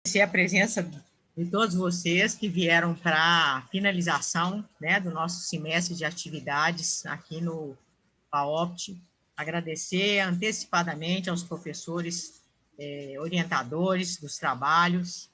Agradecer a presença de todos vocês que vieram para a finalização, né, do nosso semestre de atividades aqui no PAOPT. Agradecer antecipadamente aos professores orientadores dos trabalhos,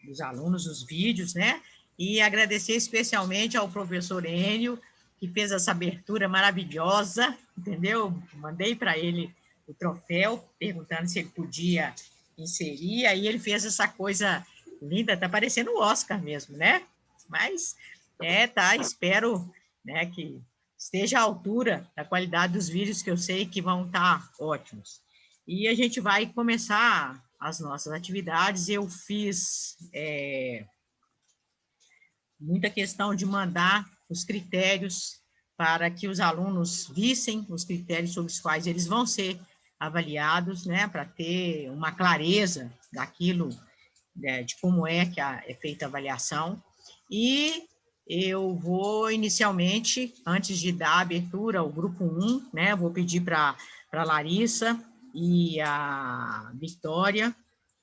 dos alunos, os vídeos, né? E agradecer especialmente ao professor Enio, que fez essa abertura maravilhosa, entendeu? Mandei para ele o troféu, perguntando se ele podia inserir, aí ele fez essa coisa linda, tá parecendo o Oscar mesmo, né? Mas, tá, espero, né, que esteja à altura da qualidade dos vídeos, que eu sei que vão estar ótimos. E a gente vai começar as nossas atividades. Eu fiz muita questão de mandar os critérios para que os alunos vissem os critérios sobre os quais eles vão ser avaliados, né, para ter uma clareza daquilo, né, de como é que é feita a avaliação. E eu vou, inicialmente, antes de dar a abertura ao grupo 1, né, vou pedir para a Larissa e a Vitória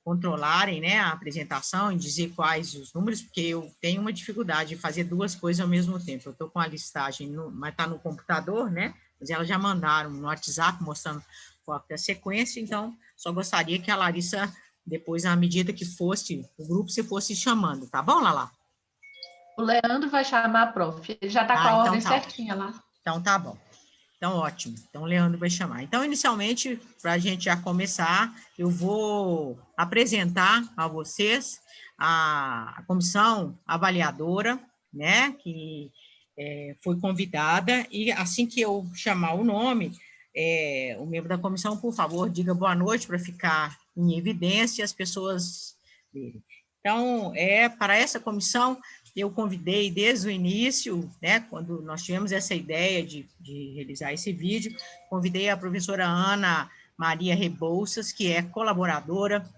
controlarem, né, a apresentação e dizer quais os números, porque eu tenho uma dificuldade de fazer duas coisas ao mesmo tempo. Eu estou com a listagem, mas está no computador, né, mas elas já mandaram no WhatsApp mostrando qual é a sequência, então só gostaria que a Larissa, depois, à medida que fosse o grupo, você fosse chamando, tá bom, Lala? O Leandro vai chamar a prof. Ele já está com a ordem certinha lá. Então, tá bom. Então, ótimo. Então, o Leandro vai chamar. Então, inicialmente, para a gente já começar, eu vou apresentar a vocês a comissão avaliadora, né, que foi convidada, e assim que eu chamar o nome, o membro da comissão, por favor, diga boa noite para ficar em evidência as pessoas dele. Então, para essa comissão, eu convidei desde o início, né, quando nós tivemos essa ideia de realizar esse vídeo, convidei a professora Ana Maria Rebouças, que é colaboradora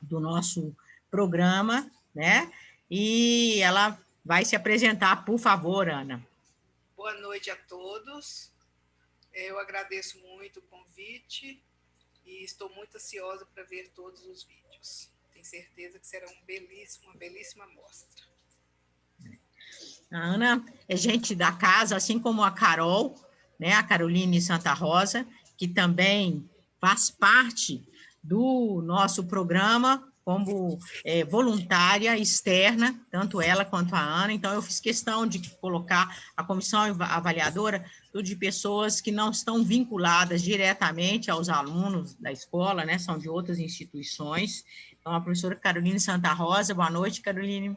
do nosso programa, né, e ela vai se apresentar, por favor, Ana. Boa noite a todos. Eu agradeço muito o convite e estou muito ansiosa para ver todos os vídeos. Tenho certeza que será uma belíssima mostra. A Ana é gente da casa, assim como a Carol, né, a Caroline Santa Rosa, que também faz parte do nosso programa como voluntária externa, tanto ela quanto a Ana. Então, eu fiz questão de colocar a comissão avaliadora tudo de pessoas que não estão vinculadas diretamente aos alunos da escola, né, são de outras instituições. Então, a professora Caroline Santa Rosa, boa noite, Caroline.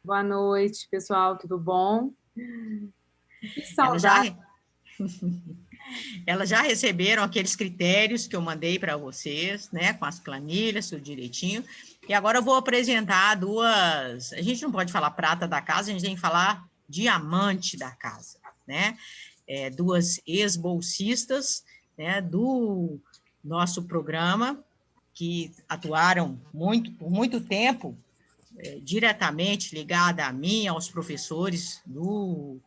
Boa noite, pessoal, tudo bom? Que saudade. Elas já receberam aqueles critérios que eu mandei para vocês, né, com as planilhas, tudo direitinho, e agora eu vou apresentar duas, a gente não pode falar prata da casa, a gente tem que falar diamante da casa, né, duas ex-bolsistas, né, do nosso programa, que atuaram por muito tempo, diretamente ligada a mim, aos professores do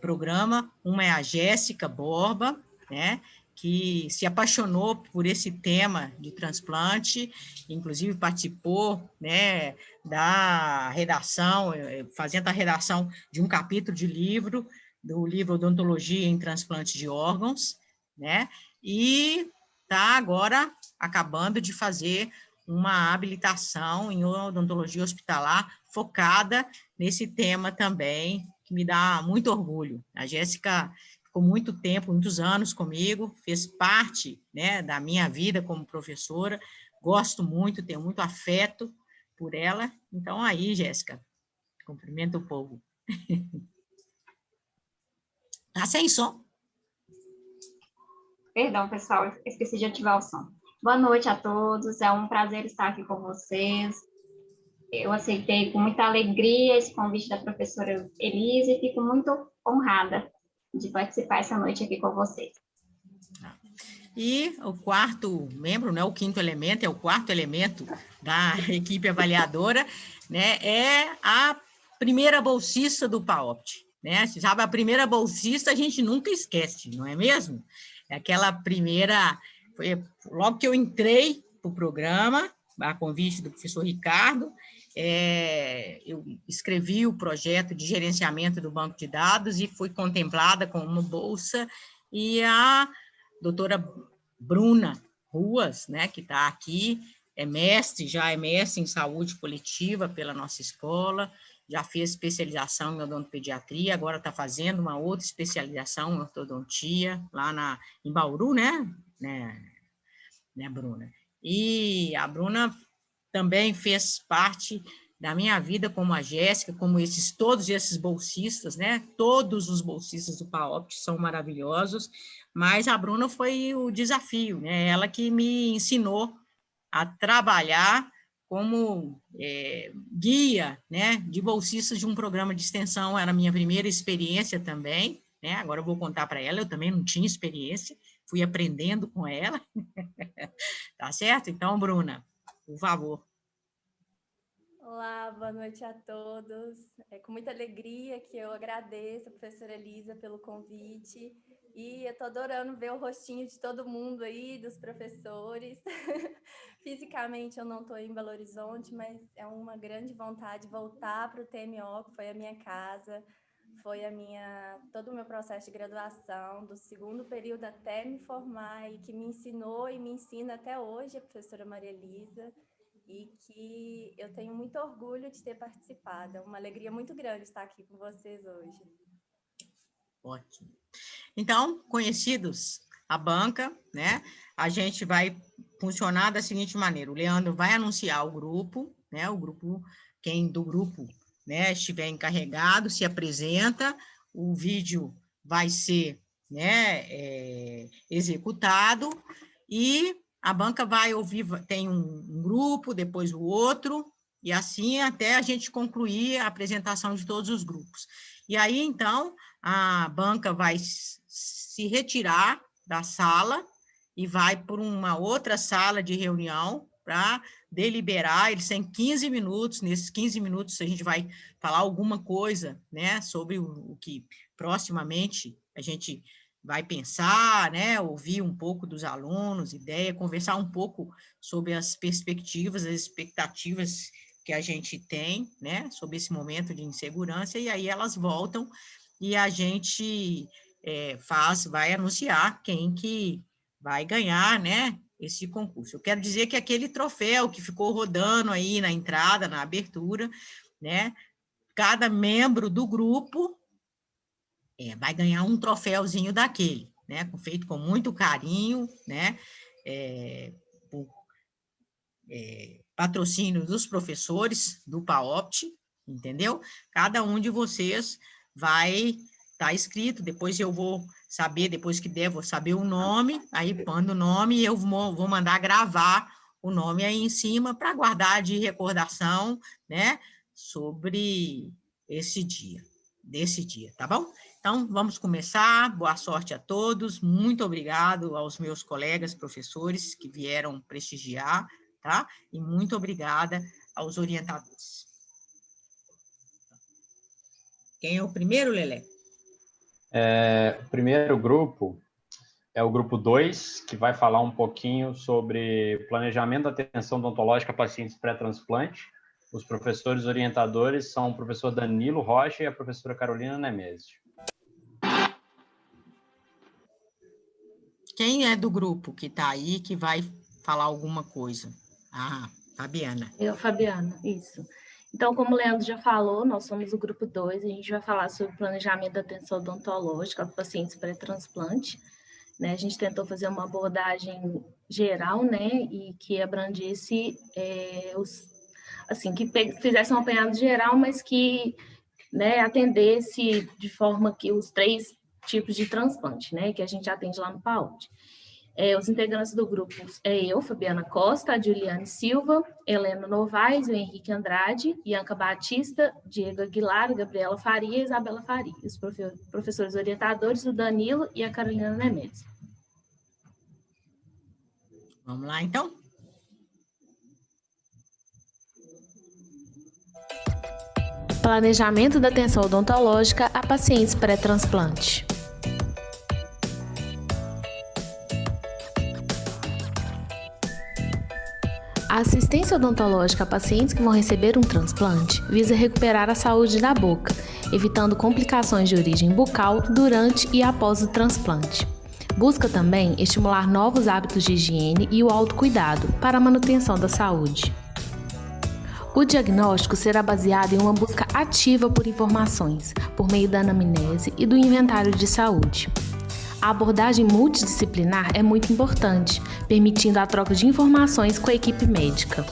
programa. Uma é a Jéssica Borba, né, que se apaixonou por esse tema de transplante, inclusive participou, né, da redação, fazendo a redação de um capítulo de livro, do livro Odontologia em Transplante de Órgãos, né, e está agora acabando de fazer uma habilitação em odontologia hospitalar focada nesse tema também, que me dá muito orgulho. A Jéssica ficou muito tempo, muitos anos comigo, fez parte, né, da minha vida como professora, gosto muito, tenho muito afeto por ela. Então, aí, Jéssica, cumprimento o povo. Tá sem som? Perdão, pessoal, esqueci de ativar o som. Boa noite a todos, é um prazer estar aqui com vocês. Eu aceitei com muita alegria esse convite da professora Elise e fico muito honrada de participar essa noite aqui com vocês. E o quarto membro, né, o quinto elemento, é o quarto elemento da equipe avaliadora, né, é a primeira bolsista do PAOPT, né? Você sabe, a primeira bolsista a gente nunca esquece, não é mesmo? É aquela primeira, foi logo que eu entrei para o programa, a convite do professor Ricardo, eu escrevi o projeto de gerenciamento do banco de dados e fui contemplada com uma bolsa, e a doutora Bruna Ruas, né, que está aqui, já é mestre em saúde coletiva pela nossa escola, já fez especialização em odontopediatria, agora está fazendo uma outra especialização em ortodontia, lá em Bauru, né, Bruna? E a Bruna também fez parte da minha vida, como a Jéssica, como todos esses bolsistas, né? Todos os bolsistas do PAOPT são maravilhosos, mas a Bruna foi o desafio, né? Ela que me ensinou a trabalhar como guia, né, de bolsistas de um programa de extensão. Era a minha primeira experiência também, né? Agora eu vou contar para ela, eu também não tinha experiência, fui aprendendo com ela. Tá certo? Então, Bruna, por favor. Olá, boa noite a todos. É com muita alegria que eu agradeço a professora Elisa pelo convite, e eu estou adorando ver o rostinho de todo mundo aí, dos professores. Fisicamente eu não estou em Belo Horizonte, mas é uma grande vontade voltar para o TMO, que foi a minha casa, foi todo o meu processo de graduação, do segundo período até me formar, e que me ensinou e me ensina até hoje a professora Maria Elisa, e que eu tenho muito orgulho de ter participado. É uma alegria muito grande estar aqui com vocês hoje. Ótimo. Então, conhecidos a banca, né? A gente vai funcionar da seguinte maneira: o Leandro vai anunciar o grupo, né? Quem do grupo, né, estiver encarregado se apresenta, o vídeo vai ser, né, executado, e a banca vai ouvir, tem um grupo, depois o outro, e assim até a gente concluir a apresentação de todos os grupos. E aí, então, a banca vai se retirar da sala e vai por uma outra sala de reunião para deliberar. Eles têm 15 minutos, nesses 15 minutos a gente vai falar alguma coisa, né, sobre o que proximamente a gente vai pensar, né, ouvir um pouco dos alunos, ideia, conversar um pouco sobre as perspectivas, as expectativas que a gente tem, né, sobre esse momento de insegurança, e aí elas voltam e a gente vai anunciar quem que vai ganhar, né, esse concurso. Eu quero dizer que aquele troféu que ficou rodando aí na entrada, na abertura, né, cada membro do grupo vai ganhar um troféuzinho daquele, né, feito com muito carinho, né, por patrocínio dos professores do PAOPT, entendeu? Cada um de vocês vai estar inscrito, depois eu vou saber, depois que der, vou saber o nome, aí mando o nome e eu vou mandar gravar o nome aí em cima para guardar de recordação, né, sobre desse dia, tá bom? Então, vamos começar. Boa sorte a todos. Muito obrigado aos meus colegas professores que vieram prestigiar, tá? E muito obrigada aos orientadores. Quem é o primeiro, Lelé? O primeiro grupo é o grupo 2, que vai falar um pouquinho sobre planejamento da atenção odontológica a pacientes pré-transplante. Os professores orientadores são o professor Danilo Rocha e a professora Carolina Nemésio. Quem é do grupo que está aí, que vai falar alguma coisa? Fabiana. Eu, Fabiana, isso. Então, como o Leandro já falou, nós somos o grupo 2, a gente vai falar sobre planejamento da atenção odontológica aos pacientes pré-transplante, né? A gente tentou fazer uma abordagem geral, né, e que abrangesse que fizesse um apanhado geral, mas que, né, atendesse de forma que os 3 tipos de transplante, né, que a gente atende lá no PAOPT. Os integrantes do grupo eu, Fabiana Costa, a Juliane Silva, Helena Novaes, o Henrique Andrade, Ianca Batista, Diego Aguilar, Gabriela Faria e Isabela Faria. Os professores orientadores, o Danilo e a Carolina Nemésio. Vamos lá, então? Planejamento da atenção odontológica a pacientes pré-transplante. A assistência odontológica a pacientes que vão receber um transplante visa recuperar a saúde da boca, evitando complicações de origem bucal durante e após o transplante. Busca também estimular novos hábitos de higiene e o autocuidado para a manutenção da saúde. O diagnóstico será baseado em uma busca ativa por informações, por meio da anamnese e do inventário de saúde. A abordagem multidisciplinar é muito importante, permitindo a troca de informações com a equipe médica.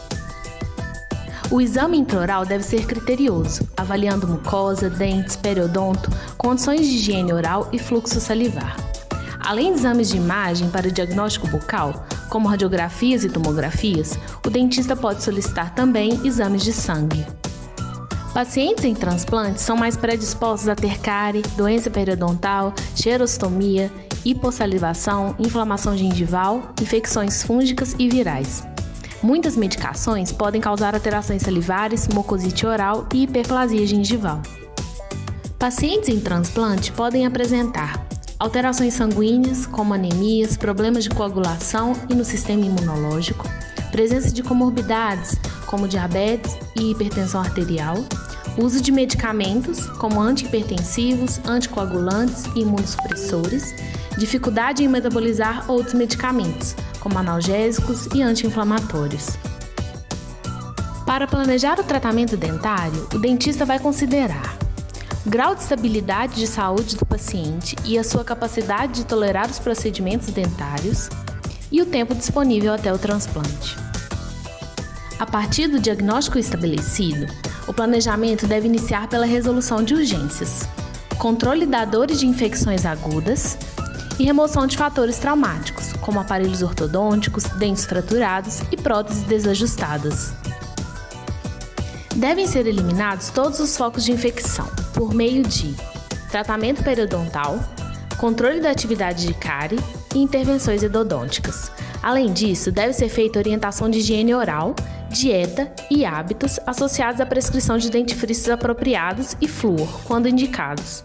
O exame intraoral deve ser criterioso, avaliando mucosa, dentes, periodonto, condições de higiene oral e fluxo salivar. Além de exames de imagem para o diagnóstico bucal, como radiografias e tomografias, o dentista pode solicitar também exames de sangue. Pacientes em transplante são mais predispostos a ter cárie, doença periodontal, xerostomia, hipossalivação, inflamação gengival, infecções fúngicas e virais. Muitas medicações podem causar alterações salivares, mucosite oral e hiperplasia gengival. Pacientes em transplante podem apresentar alterações sanguíneas, como anemias, problemas de coagulação e no sistema imunológico, presença de comorbidades, como diabetes e hipertensão arterial, uso de medicamentos, como antihipertensivos, anticoagulantes e imunossupressores, dificuldade em metabolizar outros medicamentos, como analgésicos e anti-inflamatórios. Para planejar o tratamento dentário, o dentista vai considerar o grau de estabilidade de saúde do paciente e a sua capacidade de tolerar os procedimentos dentários e o tempo disponível até o transplante. A partir do diagnóstico estabelecido, o planejamento deve iniciar pela resolução de urgências, controle da dores de infecções agudas e remoção de fatores traumáticos, como aparelhos ortodônticos, dentes fraturados e próteses desajustadas. Devem ser eliminados todos os focos de infecção, por meio de tratamento periodontal, controle da atividade de cárie e intervenções endodônticas. Além disso, deve ser feita orientação de higiene oral, dieta e hábitos associados à prescrição de dentifrícios apropriados e flúor, quando indicados.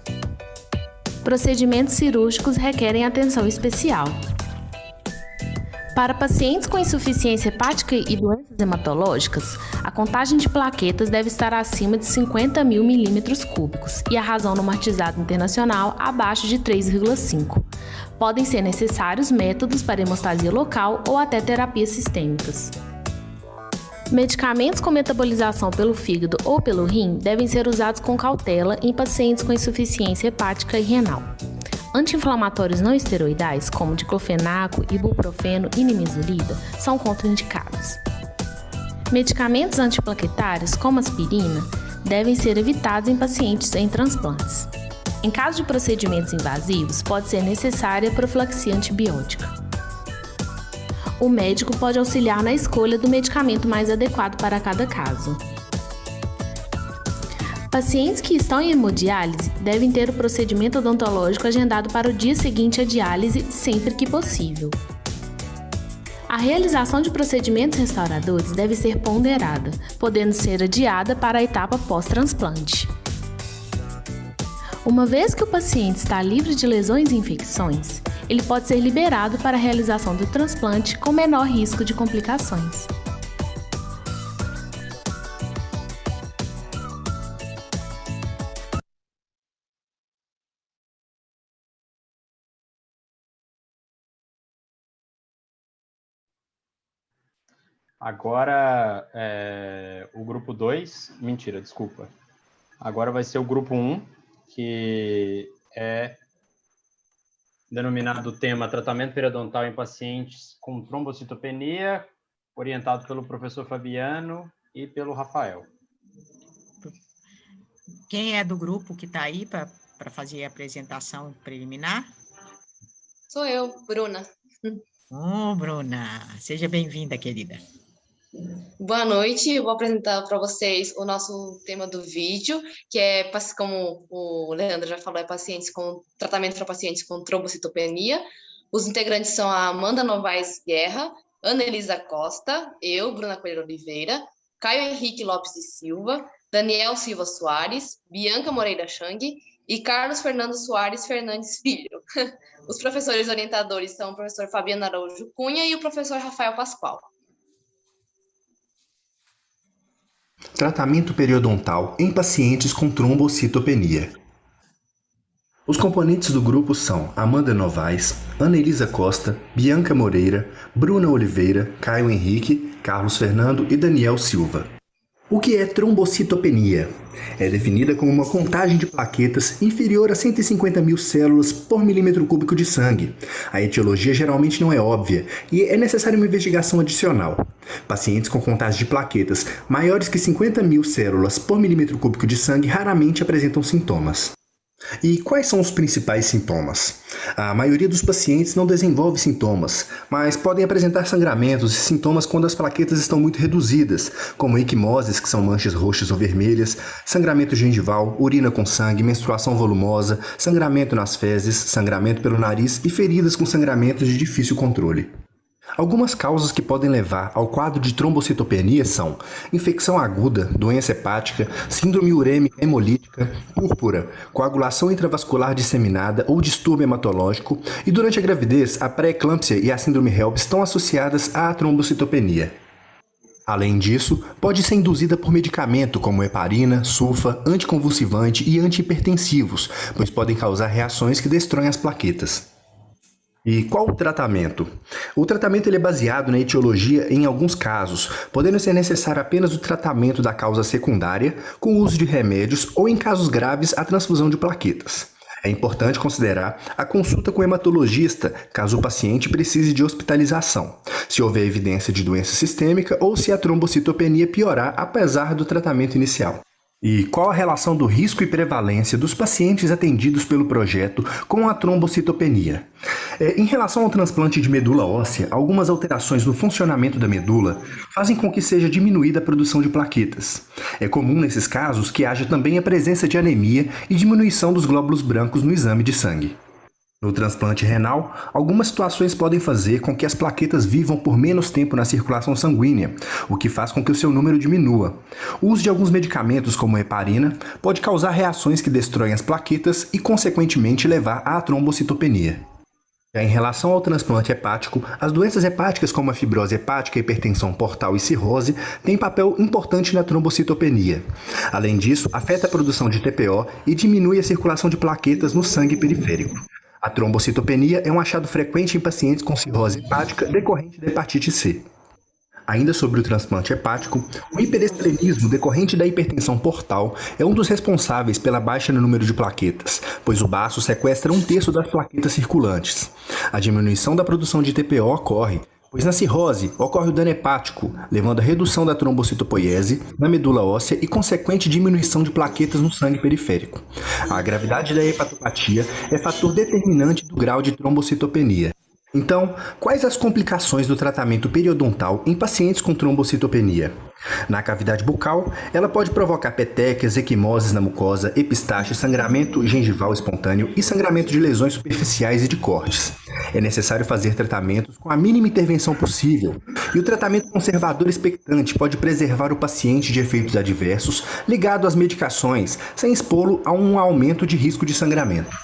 Procedimentos cirúrgicos requerem atenção especial. Para pacientes com insuficiência hepática e doenças hematológicas, a contagem de plaquetas deve estar acima de 50.000 milímetros cúbicos e a razão no martizado internacional abaixo de 3,5. Podem ser necessários métodos para hemostasia local ou até terapias sistêmicas. Medicamentos com metabolização pelo fígado ou pelo rim devem ser usados com cautela em pacientes com insuficiência hepática e renal. Anti-inflamatórios não esteroidais, como diclofenaco, ibuprofeno e nimesulida, são contraindicados. Medicamentos antiplaquetários, como aspirina, devem ser evitados em pacientes em transplantes. Em caso de procedimentos invasivos, pode ser necessária a profilaxia antibiótica. O médico pode auxiliar na escolha do medicamento mais adequado para cada caso. Pacientes que estão em hemodiálise devem ter o procedimento odontológico agendado para o dia seguinte à diálise, sempre que possível. A realização de procedimentos restauradores deve ser ponderada, podendo ser adiada para a etapa pós-transplante. Uma vez que o paciente está livre de lesões e infecções, ele pode ser liberado para a realização do transplante com menor risco de complicações. Agora, o grupo 2, mentira, desculpa. Agora vai ser o grupo 1, que é denominado tema Tratamento Periodontal em Pacientes com Trombocitopenia, orientado pelo professor Fabiano e pelo Rafael. Quem é do grupo que está aí para fazer a apresentação preliminar? Sou eu, Bruna. Bruna, seja bem-vinda, querida. Boa noite, eu vou apresentar para vocês o nosso tema do vídeo, que é, como o Leandro já falou, tratamento para pacientes com trombocitopenia. Os integrantes são a Amanda Novaes Guerra, Ana Elisa Costa, eu, Bruna Coelho Oliveira, Caio Henrique Lopes e Silva, Daniel Silva Soares, Bianca Moreira Chang e Carlos Fernando Soares Fernandes Filho. Os professores orientadores são o professor Fabiano Araújo Cunha e o professor Rafael Pascoal. Tratamento periodontal em pacientes com trombocitopenia. Os componentes do grupo são Amanda Novaes, Ana Elisa Costa, Bianca Moreira, Bruna Oliveira, Caio Henrique, Carlos Fernando e Daniel Silva. O que é trombocitopenia? É definida como uma contagem de plaquetas inferior a 150 mil células por milímetro cúbico de sangue. A etiologia geralmente não é óbvia e é necessária uma investigação adicional. Pacientes com contagem de plaquetas maiores que 50 mil células por milímetro cúbico de sangue raramente apresentam sintomas. E quais são os principais sintomas? A maioria dos pacientes não desenvolve sintomas, mas podem apresentar sangramentos e sintomas quando as plaquetas estão muito reduzidas, como equimoses, que são manchas roxas ou vermelhas, sangramento gengival, urina com sangue, menstruação volumosa, sangramento nas fezes, sangramento pelo nariz e feridas com sangramento de difícil controle. Algumas causas que podem levar ao quadro de trombocitopenia são infecção aguda, doença hepática, síndrome urêmica hemolítica, púrpura, coagulação intravascular disseminada ou distúrbio hematológico, e durante a gravidez, a pré-eclâmpsia e a síndrome HELP estão associadas à trombocitopenia. Além disso, pode ser induzida por medicamento como heparina, sulfa, anticonvulsivante e antihipertensivos, pois podem causar reações que destroem as plaquetas. E qual o tratamento? O tratamento ele é baseado na etiologia em alguns casos, podendo ser necessário apenas o tratamento da causa secundária, com o uso de remédios ou, em casos graves, a transfusão de plaquetas. É importante considerar a consulta com o hematologista, caso o paciente precise de hospitalização, se houver evidência de doença sistêmica ou se a trombocitopenia piorar apesar do tratamento inicial. E qual a relação do risco e prevalência dos pacientes atendidos pelo projeto com a trombocitopenia? Em relação ao transplante de medula óssea, algumas alterações no funcionamento da medula fazem com que seja diminuída a produção de plaquetas. É comum nesses casos que haja também a presença de anemia e diminuição dos glóbulos brancos no exame de sangue. No transplante renal, algumas situações podem fazer com que as plaquetas vivam por menos tempo na circulação sanguínea, o que faz com que o seu número diminua. O uso de alguns medicamentos, como a heparina, pode causar reações que destroem as plaquetas e, consequentemente, levar à trombocitopenia. Já em relação ao transplante hepático, as doenças hepáticas como a fibrose hepática, hipertensão portal e cirrose têm papel importante na trombocitopenia. Além disso, afeta a produção de TPO e diminui a circulação de plaquetas no sangue periférico. A trombocitopenia é um achado frequente em pacientes com cirrose hepática decorrente da hepatite C. Ainda sobre o transplante hepático, o hiperestrelismo decorrente da hipertensão portal é um dos responsáveis pela baixa no número de plaquetas, pois o baço sequestra 1/3 das plaquetas circulantes. A diminuição da produção de TPO ocorre, pois na cirrose ocorre o dano hepático, levando à redução da trombocitopoiese na medula óssea e consequente diminuição de plaquetas no sangue periférico. A gravidade da hepatopatia é fator determinante do grau de trombocitopenia. Então, quais as complicações do tratamento periodontal em pacientes com trombocitopenia? Na cavidade bucal, ela pode provocar petequias, equimoses na mucosa, epistaxe, sangramento gengival espontâneo e sangramento de lesões superficiais e de cortes. É necessário fazer tratamentos com a mínima intervenção possível, e o tratamento conservador expectante pode preservar o paciente de efeitos adversos ligados às medicações, sem expô-lo a um aumento de risco de sangramento.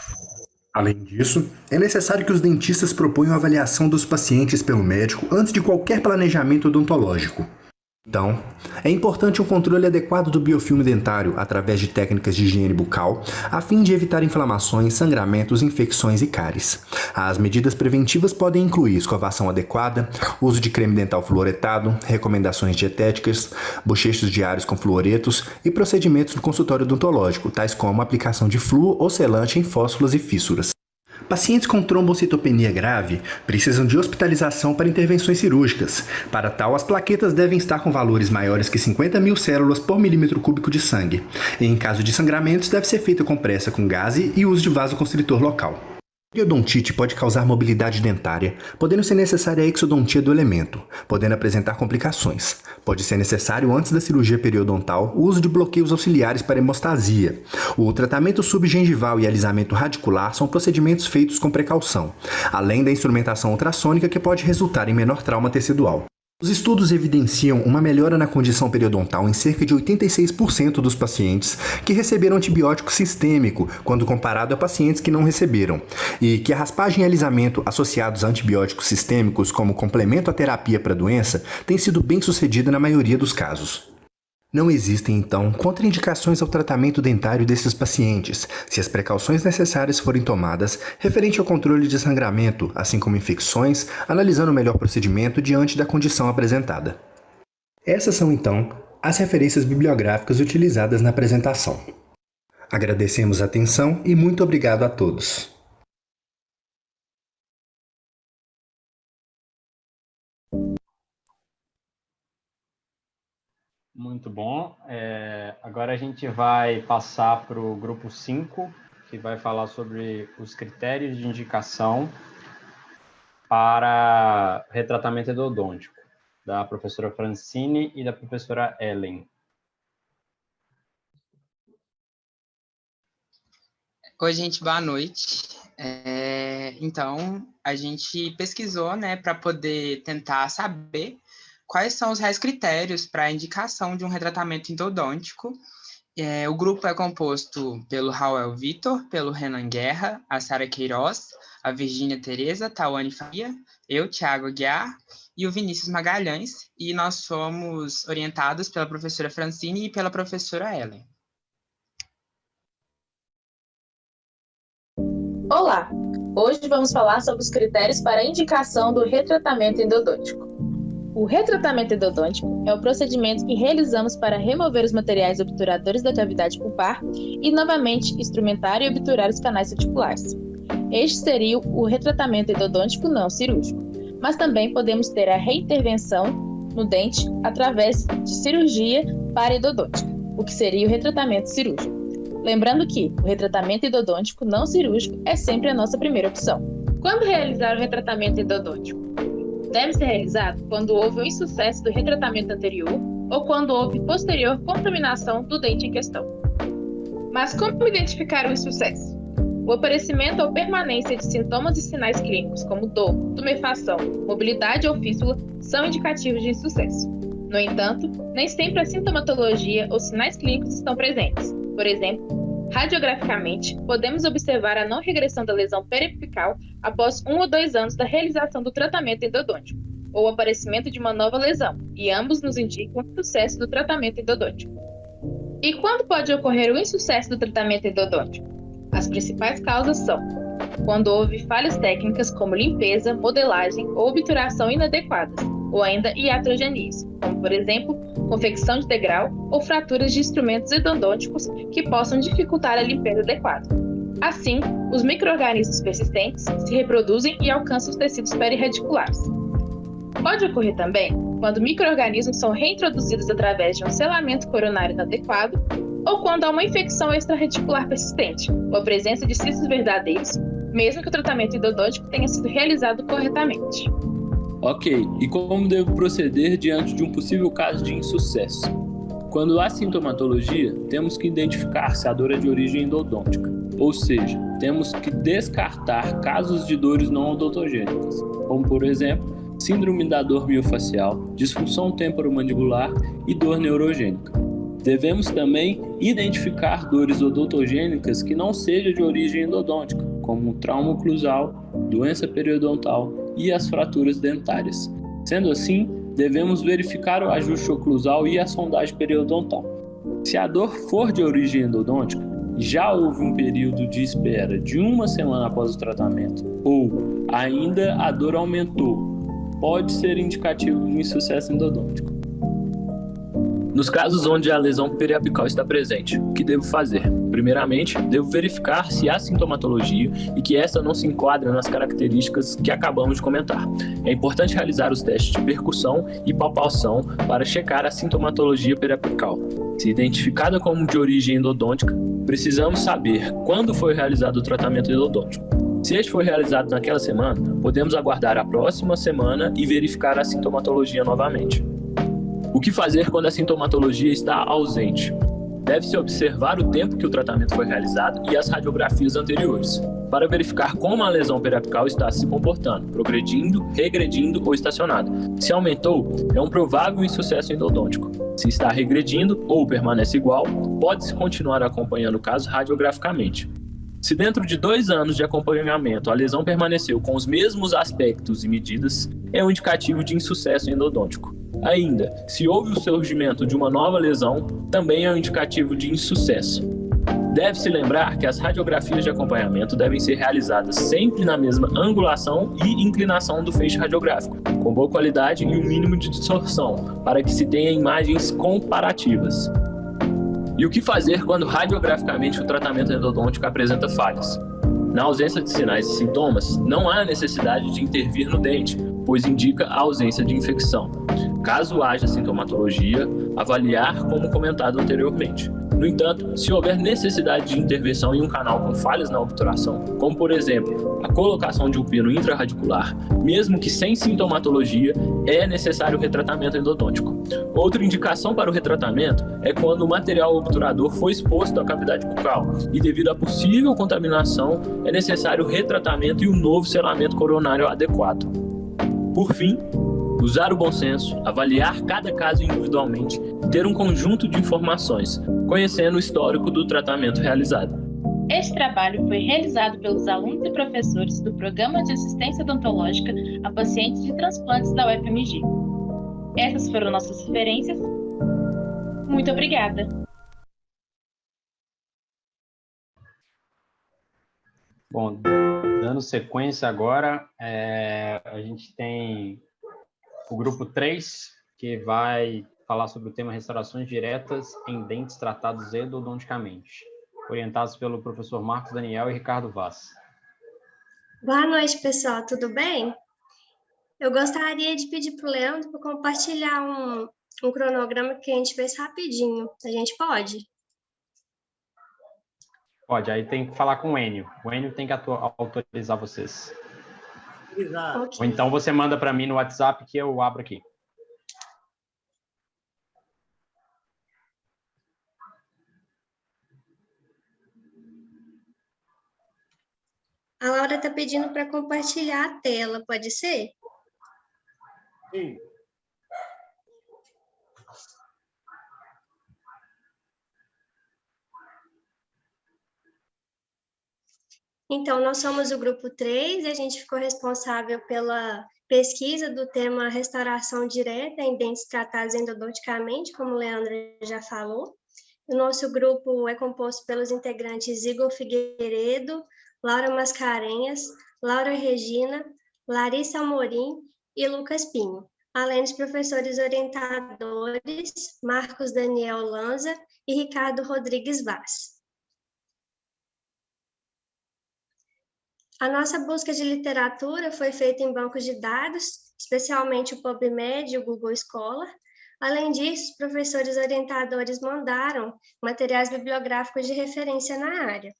Além disso, é necessário que os dentistas proponham a avaliação dos pacientes pelo médico antes de qualquer planejamento odontológico. Então, é importante um controle adequado do biofilme dentário através de técnicas de higiene bucal, a fim de evitar inflamações, sangramentos, infecções e cáries. As medidas preventivas podem incluir escovação adequada, uso de creme dental fluoretado, recomendações dietéticas, bochechos diários com fluoretos e procedimentos no consultório odontológico, tais como a aplicação de flúor ou selante em fósforas e físsuras. Pacientes com trombocitopenia grave precisam de hospitalização para intervenções cirúrgicas. Para tal, as plaquetas devem estar com valores maiores que 50 mil células por milímetro cúbico de sangue. E, em caso de sangramentos, deve ser feita compressa com gaze e uso de vasoconstritor local. A periodontite pode causar mobilidade dentária, podendo ser necessária a exodontia do elemento, podendo apresentar complicações. Pode ser necessário, antes da cirurgia periodontal, o uso de bloqueios auxiliares para hemostasia. O tratamento subgengival e alisamento radicular são procedimentos feitos com precaução, além da instrumentação ultrassônica que pode resultar em menor trauma tecidual. Os estudos evidenciam uma melhora na condição periodontal em cerca de 86% dos pacientes que receberam antibiótico sistêmico, quando comparado a pacientes que não receberam, e que a raspagem e alisamento associados a antibióticos sistêmicos como complemento à terapia para a doença tem sido bem sucedida na maioria dos casos. Não existem, então, contraindicações ao tratamento dentário desses pacientes, se as precauções necessárias forem tomadas referente ao controle de sangramento, assim como infecções, analisando o melhor procedimento diante da condição apresentada. Essas são, então, as referências bibliográficas utilizadas na apresentação. Agradecemos a atenção e muito obrigado a todos. Muito bom. Agora a gente vai passar para o grupo 5, que vai falar sobre os critérios de indicação para retratamento endodôntico, da professora Francine e da professora Ellen. Oi, gente, boa noite. Então, a gente pesquisou, né, para poder tentar saber quais são os reais critérios para a indicação de um retratamento endodôntico. O grupo é composto pelo Raul Vitor, pelo Renan Guerra, a Sara Queiroz, a Virgínia Tereza, Tawane Faria, eu, Thiago Aguiar, e o Vinícius Magalhães, e nós somos orientados pela professora Francine e pela professora Ellen. Olá! Hoje vamos falar sobre os critérios para a indicação do retratamento endodôntico. O retratamento endodôntico é o procedimento que realizamos para remover os materiais obturadores da cavidade pulpar e, novamente, instrumentar e obturar os canais reticulares. Este seria o retratamento endodôntico não cirúrgico, mas também podemos ter a reintervenção no dente através de cirurgia paraendodôntica, o que seria o retratamento cirúrgico. Lembrando que o retratamento endodôntico não cirúrgico é sempre a nossa primeira opção. Quando realizar o retratamento endodôntico? Deve ser realizado quando houve o insucesso do retratamento anterior ou quando houve posterior contaminação do dente em questão. Mas como identificar o insucesso? O aparecimento ou permanência de sintomas e sinais clínicos como dor, tumefação, mobilidade ou fístula são indicativos de insucesso. No entanto, nem sempre a sintomatologia ou sinais clínicos estão presentes. Por exemplo, radiograficamente, podemos observar a não regressão da lesão periapical após 1 ou 2 anos da realização do tratamento endodôntico, ou o aparecimento de uma nova lesão, e ambos nos indicam o sucesso do tratamento endodôntico. E quando pode ocorrer o insucesso do tratamento endodôntico? As principais causas são quando houve falhas técnicas como limpeza, modelagem ou obturação inadequadas, ou ainda iatrogenias, como, por exemplo, confecção de degrau ou fraturas de instrumentos endodônticos que possam dificultar a limpeza adequada. Assim, os micro-organismos persistentes se reproduzem e alcançam os tecidos periradiculares. Pode ocorrer também quando micro-organismos são reintroduzidos através de um selamento coronário inadequado ou quando há uma infecção extrarreticular persistente, ou a presença de cistos verdadeiros, mesmo que o tratamento endodôntico tenha sido realizado corretamente. Ok, e como devo proceder diante de um possível caso de insucesso? Quando há sintomatologia, temos que identificar se a dor é de origem endodôntica, ou seja, temos que descartar casos de dores não odontogênicas, como por exemplo, síndrome da dor miofascial, disfunção temporomandibular e dor neurogênica. Devemos também identificar dores odontogênicas que não sejam de origem endodôntica, como trauma oclusal, doença periodontal e as fraturas dentárias. Sendo assim, devemos verificar o ajuste oclusal e a sondagem periodontal. Se a dor for de origem endodôntica, já houve um período de espera de 1 semana após o tratamento, ou ainda a dor aumentou, pode ser indicativo de insucesso endodôntico. Nos casos onde a lesão periapical está presente, o que devo fazer? Primeiramente, devo verificar se há sintomatologia e que essa não se enquadra nas características que acabamos de comentar. É importante realizar os testes de percussão e palpação para checar a sintomatologia periapical. Se identificada como de origem endodôntica, precisamos saber quando foi realizado o tratamento endodôntico. Se este foi realizado naquela semana, podemos aguardar a próxima semana e verificar a sintomatologia novamente. O que fazer quando a sintomatologia está ausente? Deve-se observar o tempo que o tratamento foi realizado e as radiografias anteriores, para verificar como a lesão periapical está se comportando, progredindo, regredindo ou estacionada. Se aumentou, é um provável insucesso endodôntico. Se está regredindo ou permanece igual, pode-se continuar acompanhando o caso radiograficamente. Se dentro de 2 anos de acompanhamento a lesão permaneceu com os mesmos aspectos e medidas, é um indicativo de insucesso endodôntico. Ainda, se houve o surgimento de uma nova lesão, também é um indicativo de insucesso. Deve-se lembrar que as radiografias de acompanhamento devem ser realizadas sempre na mesma angulação e inclinação do feixe radiográfico, com boa qualidade e um mínimo de distorção, para que se tenha imagens comparativas. E o que fazer quando radiograficamente o tratamento endodôntico apresenta falhas? Na ausência de sinais e sintomas, não há necessidade de intervir no dente, pois indica a ausência de infecção. Caso haja sintomatologia, avaliar como comentado anteriormente. No entanto, se houver necessidade de intervenção em um canal com falhas na obturação, como por exemplo, a colocação de um pino intrarradicular, mesmo que sem sintomatologia, é necessário retratamento endodôntico. Outra indicação para o retratamento é quando o material obturador foi exposto à cavidade bucal e devido à possível contaminação, é necessário retratamento e um novo selamento coronário adequado. Por fim, usar o bom senso, avaliar cada caso individualmente e ter um conjunto de informações, conhecendo o histórico do tratamento realizado. Este trabalho foi realizado pelos alunos e professores do Programa de Assistência Odontológica a Pacientes de Transplantes da UFMG. Essas foram nossas referências. Muito obrigada! Bom, dando sequência agora, a gente tem o grupo 3, que vai falar sobre o tema restaurações diretas em dentes tratados endodonticamente, orientados pelo professor Marcos Daniel e Ricardo Vaz. Boa noite, pessoal, tudo bem? Eu gostaria de pedir para o Leandro para compartilhar um cronograma que a gente fez rapidinho. A gente pode? Pode, aí tem que falar com o Enio. O Enio tem que autorizar vocês. Exato. Okay. Ou então você manda para mim no WhatsApp que eu abro aqui. A Laura está pedindo para compartilhar a tela, pode ser? Sim. Então, nós somos o grupo 3 e a gente ficou responsável pela pesquisa do tema restauração direta em dentes tratados endodonticamente, como o Leandro já falou. O nosso grupo é composto pelos integrantes Igor Figueiredo, Laura Mascarenhas, Laura Regina, Larissa Amorim e Lucas Pinho, além dos professores orientadores Marcos Daniel Lanza e Ricardo Rodrigues Vaz. A nossa busca de literatura foi feita em bancos de dados, especialmente o PubMed e o Google Scholar. Além disso, os professores orientadores mandaram materiais bibliográficos de referência na área.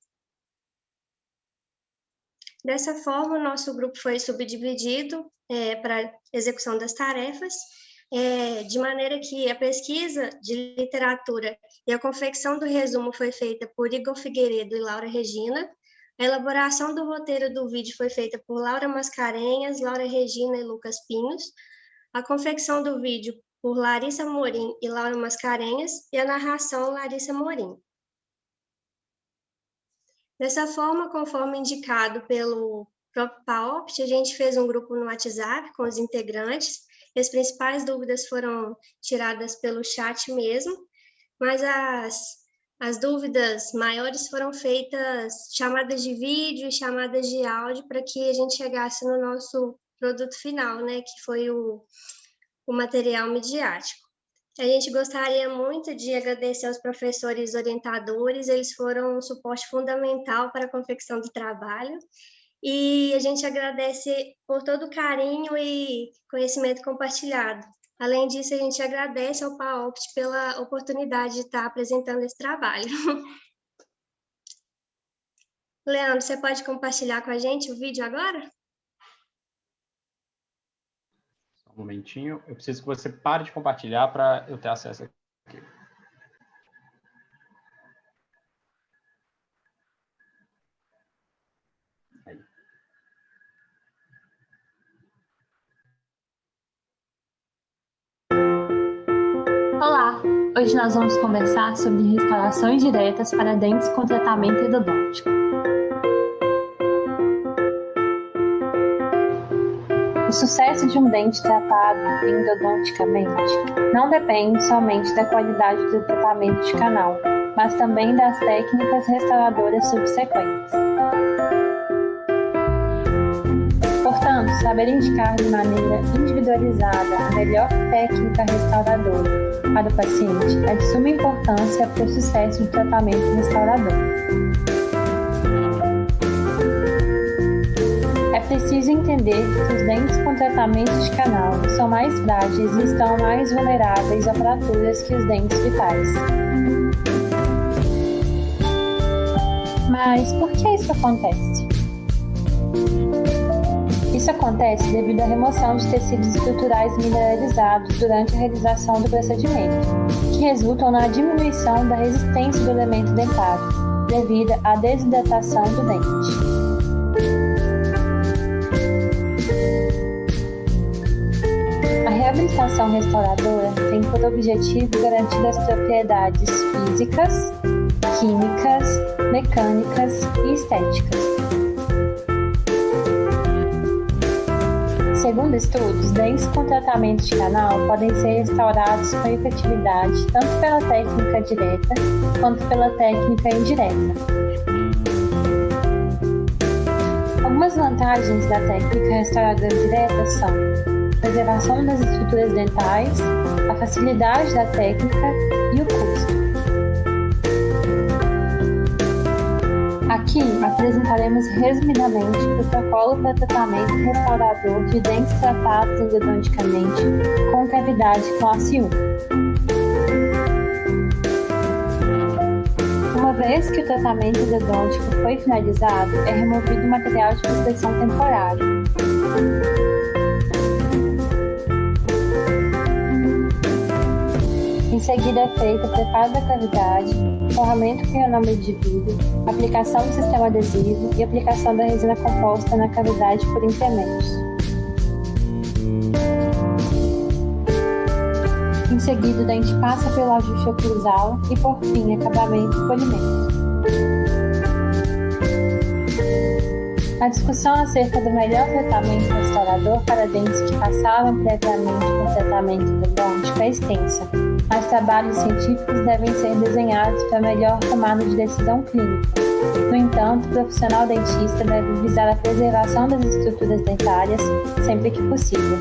Dessa forma, o nosso grupo foi subdividido para execução das tarefas, de maneira que a pesquisa de literatura e a confecção do resumo foi feita por Igor Figueiredo e Laura Regina. A elaboração do roteiro do vídeo foi feita por Laura Mascarenhas, Laura Regina e Lucas Pinhos. A confecção do vídeo por Larissa Amorim e Laura Mascarenhas e a narração Larissa Amorim. Dessa forma, conforme indicado pelo próprio PAOPT, a gente fez um grupo no WhatsApp com os integrantes e as principais dúvidas foram tiradas pelo chat mesmo, mas as dúvidas maiores foram feitas chamadas de vídeo e chamadas de áudio para que a gente chegasse no nosso produto final, né, que foi o material midiático. A gente gostaria muito de agradecer aos professores orientadores, eles foram um suporte fundamental para a confecção do trabalho, e a gente agradece por todo o carinho e conhecimento compartilhado. Além disso, a gente agradece ao PAOPT pela oportunidade de estar apresentando esse trabalho. Leandro, você pode compartilhar com a gente o vídeo agora? Só um momentinho. Eu preciso que você pare de compartilhar para eu ter acesso aqui. Aí. Olá! Hoje nós vamos conversar sobre restaurações diretas para dentes com tratamento endodôntico. O sucesso de um dente tratado endodonticamente não depende somente da qualidade do tratamento de canal, mas também das técnicas restauradoras subsequentes. Portanto, saber indicar de maneira individualizada a melhor técnica restauradora para o paciente é de suma importância para o sucesso do tratamento restaurador. É preciso entender que os dentes com tratamento de canal são mais frágeis e estão mais vulneráveis a fraturas que os dentes vitais. Mas por que isso acontece? Isso acontece devido à remoção de tecidos estruturais mineralizados durante a realização do procedimento, que resultam na diminuição da resistência do elemento dentário, devido à desidratação do dente. A reabilitação restauradora tem por objetivo garantir as propriedades físicas, químicas, mecânicas e estéticas. Segundo estudos, dentes com tratamento de canal podem ser restaurados com efetividade tanto pela técnica direta quanto pela técnica indireta. Algumas vantagens da técnica restauradora direta são a preservação das estruturas dentais, a facilidade da técnica e o custo. Aqui apresentaremos resumidamente o protocolo para tratamento restaurador de dentes tratados endodonticamente com cavidade classe 1. Uma vez que o tratamento endodôntico foi finalizado, é removido o material de proteção temporário. Em seguida é feito o preparo da cavidade, forramento com ionômetro de vidro, aplicação do sistema adesivo e aplicação da resina composta na cavidade por incrementos. Em seguida, o dente passa pelo ajuste oclusal e, por fim, acabamento e polimento. A discussão acerca do melhor tratamento restaurador para dentes que passaram previamente por tratamento endodôntico é extensa, mas trabalhos científicos devem ser desenhados para melhor tomada de decisão clínica. No entanto, o profissional dentista deve visar a preservação das estruturas dentárias sempre que possível.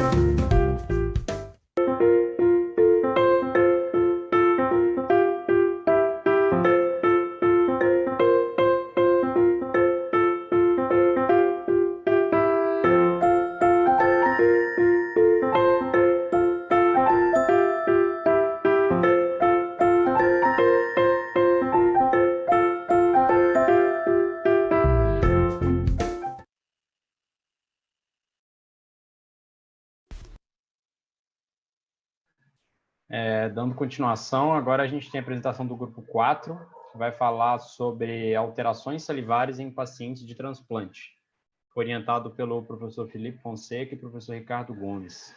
Dando continuação, agora a gente tem a apresentação do grupo 4, que vai falar sobre alterações salivares em pacientes de transplante, orientado pelo professor Felipe Fonseca e professor Ricardo Gomes.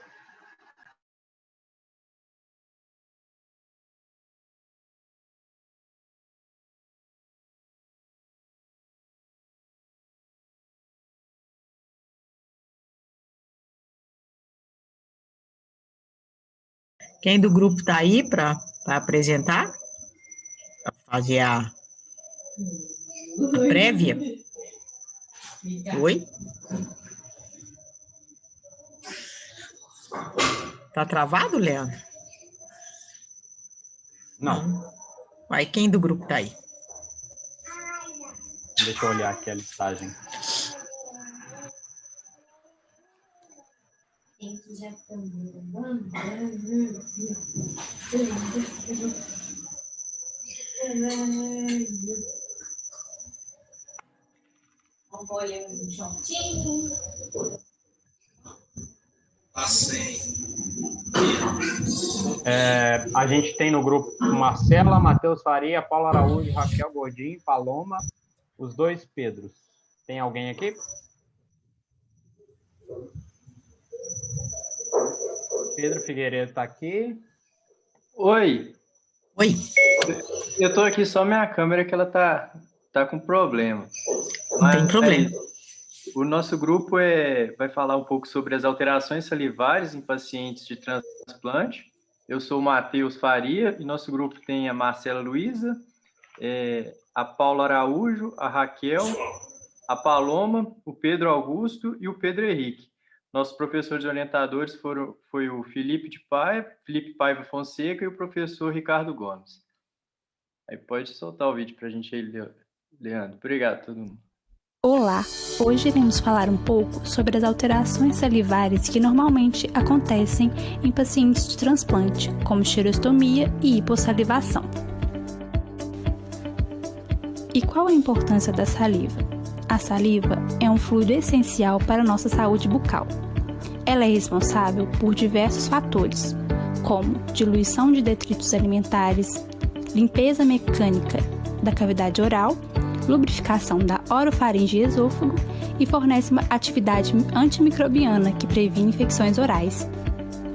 Quem do grupo está aí para apresentar? Para fazer a prévia? Oi? Tá travado, Leandro? Não. Vai, quem do grupo está aí? Deixa eu olhar aqui a listagem. A gente tem no grupo Marcela, Matheus Faria, Paulo Araújo, Raquel Gordinho, Paloma, os dois Pedros. Tem alguém aqui? Pedro Figueiredo está aqui. Oi. Oi. Eu estou aqui só minha câmera que ela tá com problema. Não tem problema. o nosso grupo vai falar um pouco sobre as alterações salivares em pacientes de transplante. Eu sou o Matheus Faria e nosso grupo tem a Marcela Luiza, a Paula Araújo, a Raquel, a Paloma, o Pedro Augusto e o Pedro Henrique. Nossos professores orientadores foi o Felipe Paiva Fonseca e o professor Ricardo Gomes. Aí pode soltar o vídeo para a gente aí, Leandro. Obrigado a todo mundo. Olá! Hoje iremos falar um pouco sobre as alterações salivares que normalmente acontecem em pacientes de transplante, como xerostomia e hipossalivação. E qual a importância da saliva? A saliva é um fluido essencial para a nossa saúde bucal. Ela é responsável por diversos fatores, como diluição de detritos alimentares, limpeza mecânica da cavidade oral, lubrificação da orofaringe e esôfago e fornece uma atividade antimicrobiana que previne infecções orais.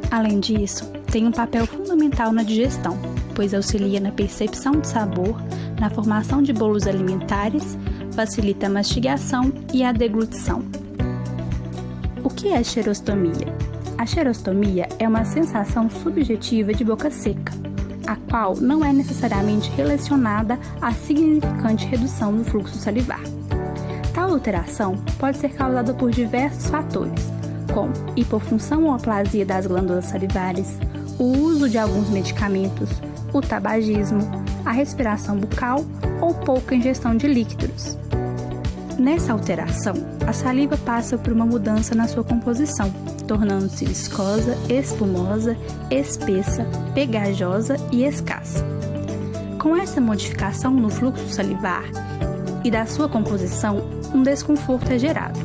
Além disso, tem um papel fundamental na digestão, pois auxilia na percepção de sabor, na formação de bolos alimentares, facilita a mastigação e a deglutição. O que é xerostomia? A xerostomia é uma sensação subjetiva de boca seca, a qual não é necessariamente relacionada à significante redução do fluxo salivar. Tal alteração pode ser causada por diversos fatores, como hipofunção ou aplasia das glândulas salivares, o uso de alguns medicamentos, o tabagismo, a respiração bucal ou pouca ingestão de líquidos. Nessa alteração, a saliva passa por uma mudança na sua composição, tornando-se viscosa, espumosa, espessa, pegajosa e escassa. Com essa modificação no fluxo salivar e da sua composição, um desconforto é gerado,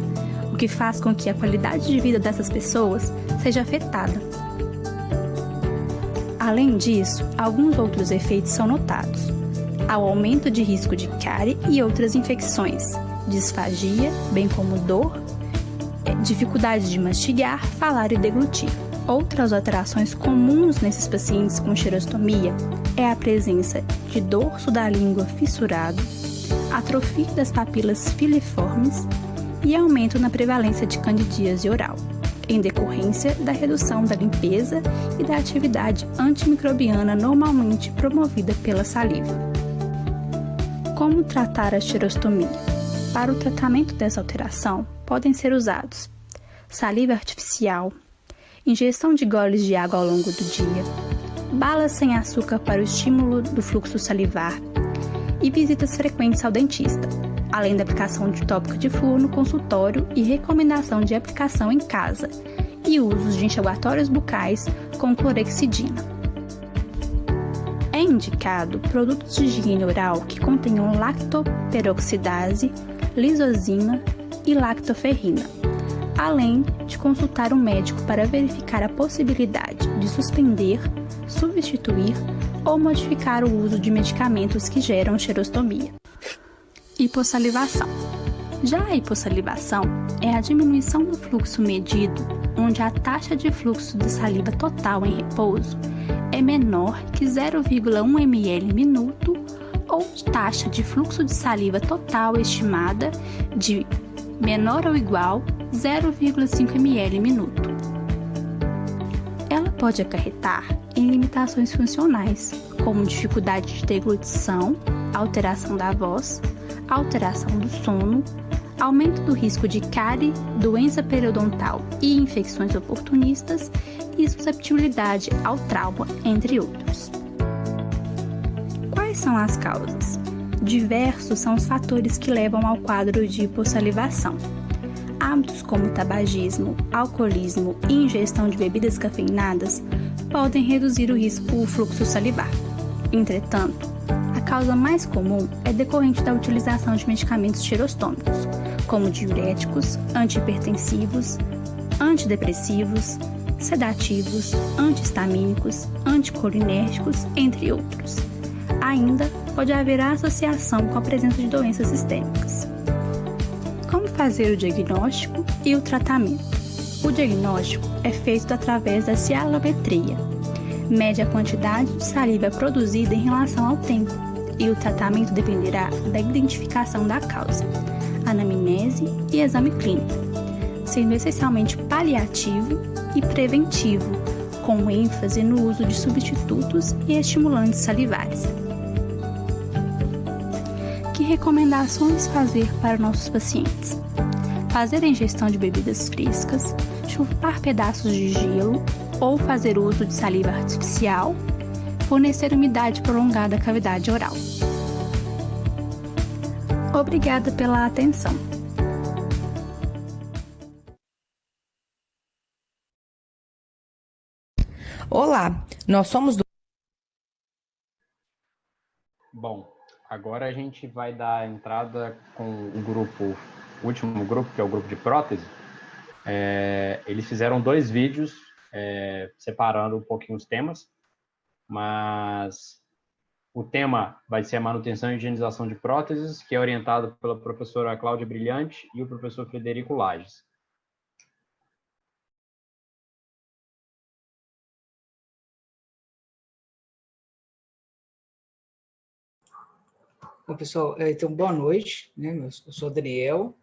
o que faz com que a qualidade de vida dessas pessoas seja afetada. Além disso, alguns outros efeitos são notados: ao aumento de risco de cárie e outras infecções, disfagia, bem como dor, dificuldade de mastigar, falar e deglutir. Outras alterações comuns nesses pacientes com xerostomia é a presença de dorso da língua fissurado, atrofia das papilas filiformes e aumento na prevalência de candidíase oral, em decorrência da redução da limpeza e da atividade antimicrobiana normalmente promovida pela saliva. Como tratar a xerostomia? Para o tratamento dessa alteração, podem ser usados saliva artificial, ingestão de goles de água ao longo do dia, balas sem açúcar para o estímulo do fluxo salivar e visitas frequentes ao dentista, além da aplicação de tópica de flúor no consultório e recomendação de aplicação em casa e usos de enxaguatórios bucais com clorexidina. É indicado produtos de higiene oral que contenham lactoperoxidase, lisozima e lactoferrina, além de consultar um médico para verificar a possibilidade de suspender, substituir ou modificar o uso de medicamentos que geram xerostomia. Hipossalivação. Já a hipossalivação é a diminuição do fluxo medido, onde a taxa de fluxo de saliva total em repouso é menor que 0,1 ml minuto ou taxa de fluxo de saliva total estimada de menor ou igual 0,5 ml minuto. Ela pode acarretar em limitações funcionais, como dificuldade de deglutição, alteração da voz, alteração do sono, aumento do risco de cárie, doença periodontal e infecções oportunistas e susceptibilidade ao trauma, entre outros. Quais são as causas? Diversos são os fatores que levam ao quadro de hipossalivação. Hábitos como tabagismo, alcoolismo e ingestão de bebidas cafeinadas podem reduzir o fluxo salivar. Entretanto, a causa mais comum é decorrente da utilização de medicamentos xerostômicos, como diuréticos, antihipertensivos, antidepressivos, sedativos, antihistamínicos, anticolinérgicos, entre outros. Ainda pode haver associação com a presença de doenças sistêmicas. Como fazer o diagnóstico e o tratamento? O diagnóstico é feito através da cialometria, mede a quantidade de saliva produzida em relação ao tempo, e o tratamento dependerá da identificação da causa. anamnese e exame clínico, sendo essencialmente paliativo e preventivo, com ênfase no uso de substitutos e estimulantes salivares. Que recomendações fazer para nossos pacientes? Fazer a ingestão de bebidas frescas, chupar pedaços de gelo ou fazer uso de saliva artificial, fornecer umidade prolongada à cavidade oral. Obrigada pela atenção. Olá, nós somos do... Bom, agora a gente vai dar entrada com o último grupo, que é o grupo de prótese. Eles fizeram 2 vídeos separando um pouquinho os temas, mas o tema vai ser a manutenção e higienização de próteses, que é orientado pela professora Cláudia Brilhante e o professor Frederico Lages. Bom, pessoal, então, boa noite, né? Eu sou o Daniel,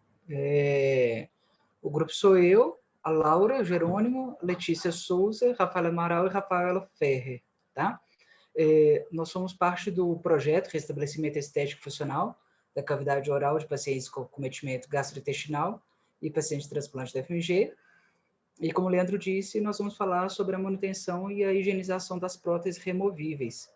o grupo sou eu, a Laura, Jerônimo, Letícia Souza, Rafaela Amaral e Rafaela Ferrer, tá? Nós somos parte do projeto Restabelecimento Estético Funcional da Cavidade Oral de pacientes com acometimento gastrointestinal e pacientes de transplante da FMG. E como o Leandro disse, nós vamos falar sobre a manutenção e a higienização das próteses removíveis.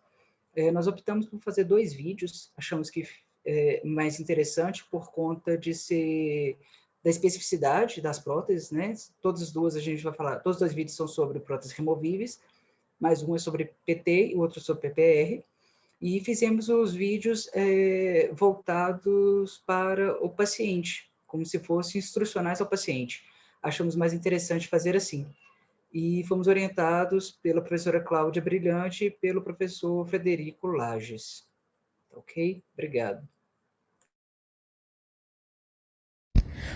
Nós optamos por fazer 2 vídeos, achamos que é mais interessante por conta de ser da especificidade das próteses, né? Todas as duas a gente vai falar, todos os 2 vídeos são sobre próteses removíveis, mas um é sobre PT e o outro sobre PPR, e fizemos os vídeos voltados para o paciente, como se fossem instrucionais ao paciente. Achamos mais interessante fazer assim. E fomos orientados pela professora Cláudia Brilhante e pelo professor Frederico Lages. Ok? Obrigado.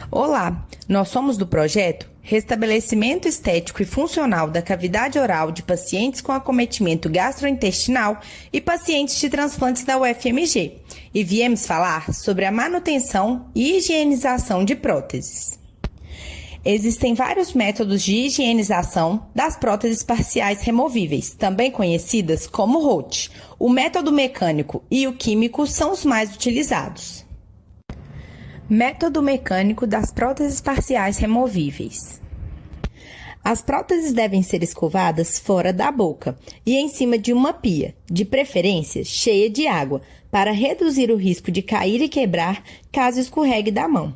Olá, nós somos do projeto Restabelecimento Estético e Funcional da Cavidade Oral de pacientes com acometimento gastrointestinal e pacientes de transplantes da UFMG, e viemos falar sobre a manutenção e higienização de próteses. Existem vários métodos de higienização das próteses parciais removíveis, também conhecidas como ROT. O método mecânico e o químico são os mais utilizados. Método mecânico das próteses parciais removíveis. As próteses devem ser escovadas fora da boca e em cima de uma pia, de preferência cheia de água, para reduzir o risco de cair e quebrar caso escorregue da mão.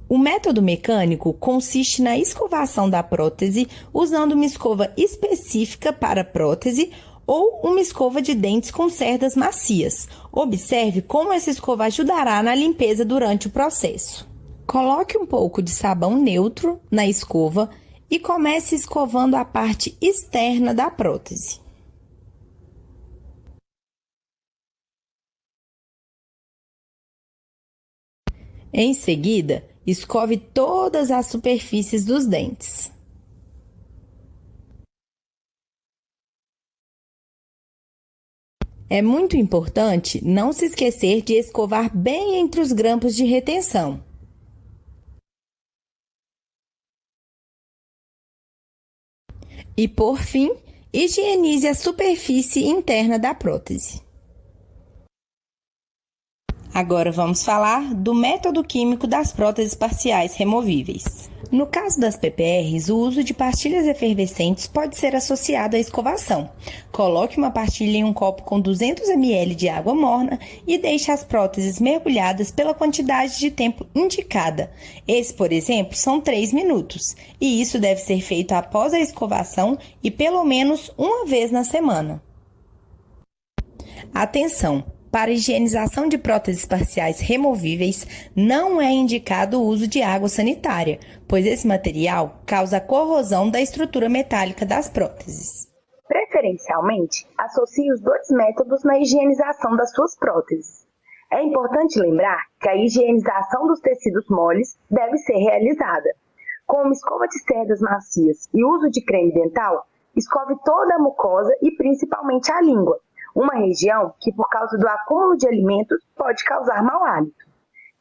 O método mecânico consiste na escovação da prótese usando uma escova específica para a prótese ou uma escova de dentes com cerdas macias. Observe como essa escova ajudará na limpeza durante o processo. Coloque um pouco de sabão neutro na escova e comece escovando a parte externa da prótese. Em seguida, escove todas as superfícies dos dentes. É muito importante não se esquecer de escovar bem entre os grampos de retenção. E, por fim, higienize a superfície interna da prótese. Agora vamos falar do método químico das próteses parciais removíveis. No caso das PPRs, o uso de pastilhas efervescentes pode ser associado à escovação. Coloque uma pastilha em um copo com 200 ml de água morna e deixe as próteses mergulhadas pela quantidade de tempo indicada. Esse, por exemplo, são 3 minutos, e isso deve ser feito após a escovação e pelo menos uma vez na semana. Atenção! Para a higienização de próteses parciais removíveis, não é indicado o uso de água sanitária, pois esse material causa corrosão da estrutura metálica das próteses. Preferencialmente, associe os 2 métodos na higienização das suas próteses. É importante lembrar que a higienização dos tecidos moles deve ser realizada. Com uma escova de cerdas macias e uso de creme dental, escove toda a mucosa e principalmente a língua, uma região que, por causa do acúmulo de alimentos, pode causar mau hálito.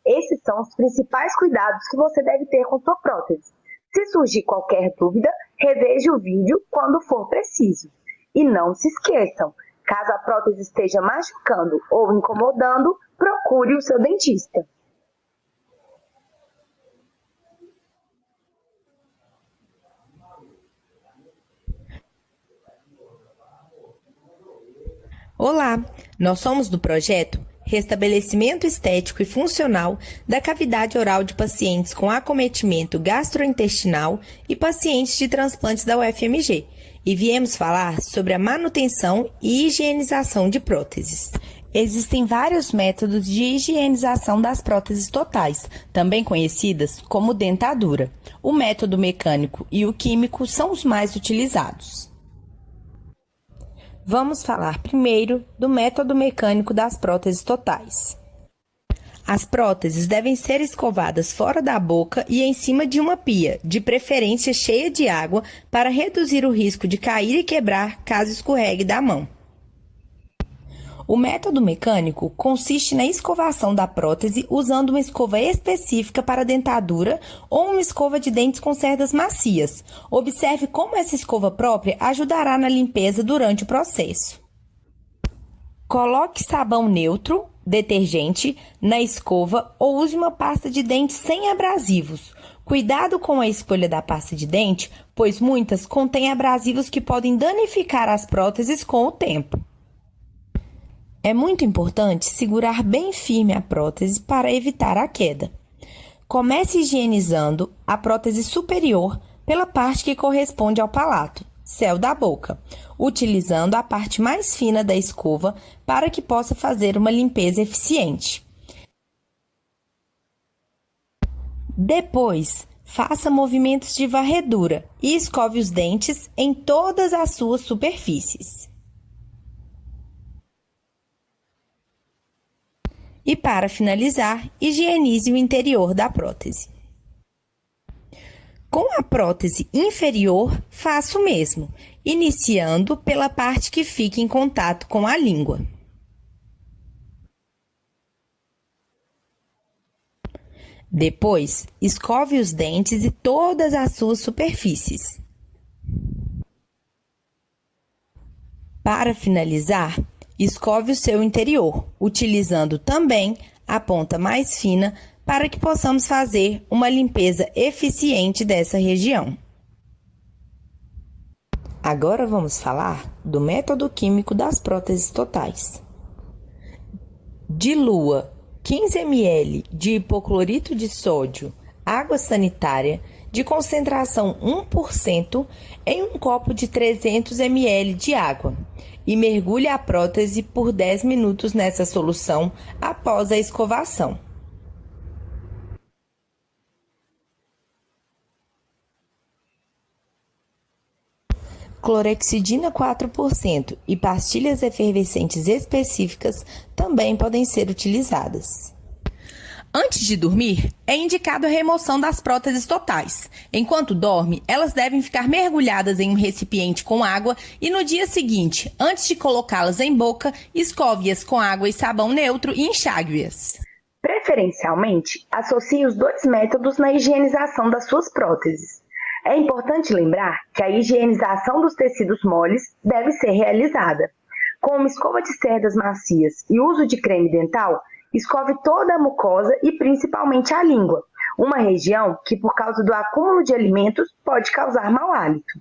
Esses são os principais cuidados que você deve ter com sua prótese. Se surgir qualquer dúvida, reveja o vídeo quando for preciso. E não se esqueçam, caso a prótese esteja machucando ou incomodando, procure o seu dentista. Olá, nós somos do projeto Restabelecimento Estético e Funcional da Cavidade Oral de Pacientes com Acometimento Gastrointestinal e Pacientes de Transplantes da UFMG e viemos falar sobre a manutenção e higienização de próteses. Existem vários métodos de higienização das próteses totais, também conhecidas como dentadura. O método mecânico e o químico são os mais utilizados. Vamos falar primeiro do método mecânico das próteses totais. As próteses devem ser escovadas fora da boca e em cima de uma pia, de preferência cheia de água, para reduzir o risco de cair e quebrar caso escorregue da mão. O método mecânico consiste na escovação da prótese usando uma escova específica para dentadura ou uma escova de dentes com cerdas macias. Observe como essa escova própria ajudará na limpeza durante o processo. Coloque sabão neutro, detergente, na escova ou use uma pasta de dente sem abrasivos. Cuidado com a escolha da pasta de dente, pois muitas contêm abrasivos que podem danificar as próteses com o tempo. É muito importante segurar bem firme a prótese para evitar a queda. Comece higienizando a prótese superior pela parte que corresponde ao palato, céu da boca, utilizando a parte mais fina da escova para que possa fazer uma limpeza eficiente. Depois, faça movimentos de varredura e escove os dentes em todas as suas superfícies. E para finalizar, higienize o interior da prótese. Com a prótese inferior, faça o mesmo, iniciando pela parte que fica em contato com a língua. Depois, escove os dentes e todas as suas superfícies. Para finalizar, escove o seu interior, utilizando também a ponta mais fina para que possamos fazer uma limpeza eficiente dessa região. Agora vamos falar do método químico das próteses totais. Dilua 15 ml de hipoclorito de sódio, água sanitária, de concentração 1% em um copo de 300 ml de água e mergulhe a prótese por 10 minutos nessa solução após a escovação. Clorexidina 4% e pastilhas efervescentes específicas também podem ser utilizadas. Antes de dormir, é indicado a remoção das próteses totais. Enquanto dorme, elas devem ficar mergulhadas em um recipiente com água e no dia seguinte, antes de colocá-las em boca, escove-as com água e sabão neutro e enxague-as. Preferencialmente, associe os dois métodos na higienização das suas próteses. É importante lembrar que a higienização dos tecidos moles deve ser realizada. Com uma escova de cerdas macias e uso de creme dental, escove toda a mucosa e principalmente a língua, uma região que, por causa do acúmulo de alimentos, pode causar mau hálito.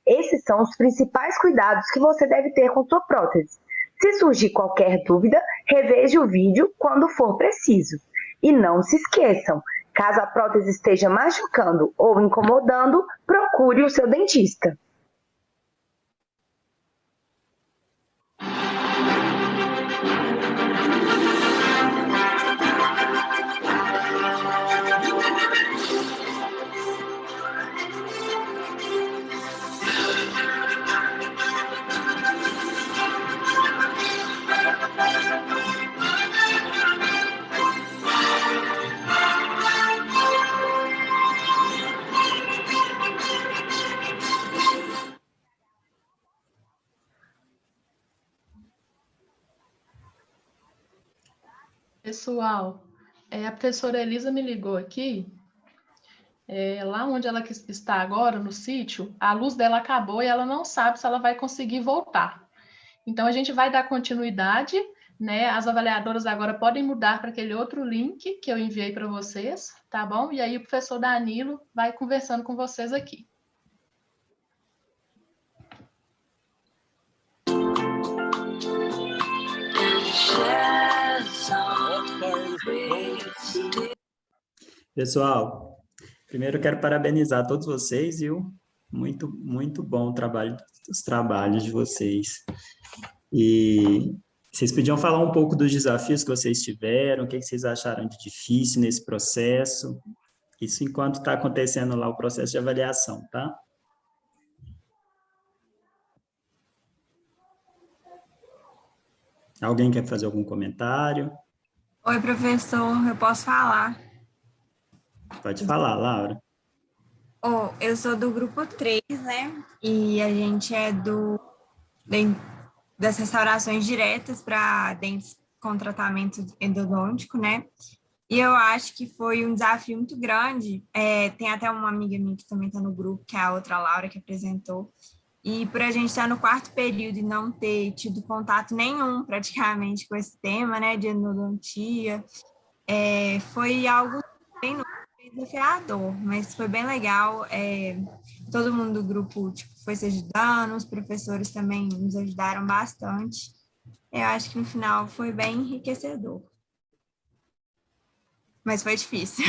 Esses são os principais cuidados que você deve ter com sua prótese. Se surgir qualquer dúvida, reveja o vídeo quando for preciso. E não se esqueçam, caso a prótese esteja machucando ou incomodando, procure o seu dentista. Pessoal, a professora Elisa me ligou aqui. Lá onde ela está agora, no sítio, a luz dela acabou e ela não sabe se ela vai conseguir voltar. Então, a gente vai dar continuidade, né? As avaliadoras agora podem mudar para aquele outro link que eu enviei para vocês, tá bom? E aí o professor Danilo vai conversando com vocês aqui. Pessoal, primeiro eu quero parabenizar todos vocês, viu? Muito, muito bom os trabalhos de vocês. E vocês podiam falar um pouco dos desafios que vocês tiveram, o que vocês acharam de difícil nesse processo, isso enquanto está acontecendo lá o processo de avaliação, tá? Alguém quer fazer algum comentário? Oi, professor, eu posso falar? Pode falar, Laura. Eu sou do grupo 3, né? E a gente é das restaurações diretas para dentes com tratamento endodôntico, né? E eu acho que foi um desafio muito grande. Tem até uma amiga minha que também está no grupo, que é a outra Laura, que apresentou. E por a gente estar no 4º período e não ter tido contato nenhum, praticamente, com esse tema, né, de endodontia, foi algo bem desafiador, mas foi bem legal. Todo mundo do grupo foi se ajudando, os professores também nos ajudaram bastante. Eu acho que no final foi bem enriquecedor. Mas foi difícil.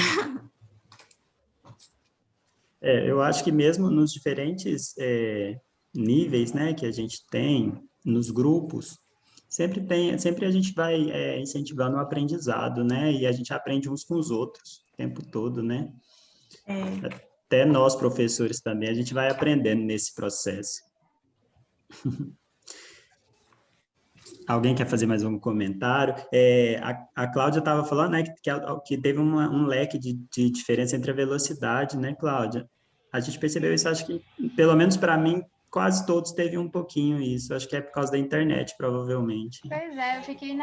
Eu acho que mesmo nos diferentes níveis, né, que a gente tem nos grupos, sempre a gente vai incentivando o aprendizado, né, e a gente aprende uns com os outros o tempo todo, né? Até nós, professores, também, a gente vai aprendendo nesse processo. Alguém quer fazer mais um comentário? A Cláudia estava falando, né, que teve um leque de diferença entre a velocidade, né, Cláudia? A gente percebeu isso, acho que, pelo menos para mim, quase todos teve um pouquinho isso. Acho que é por causa da internet, provavelmente. Pois é, eu fiquei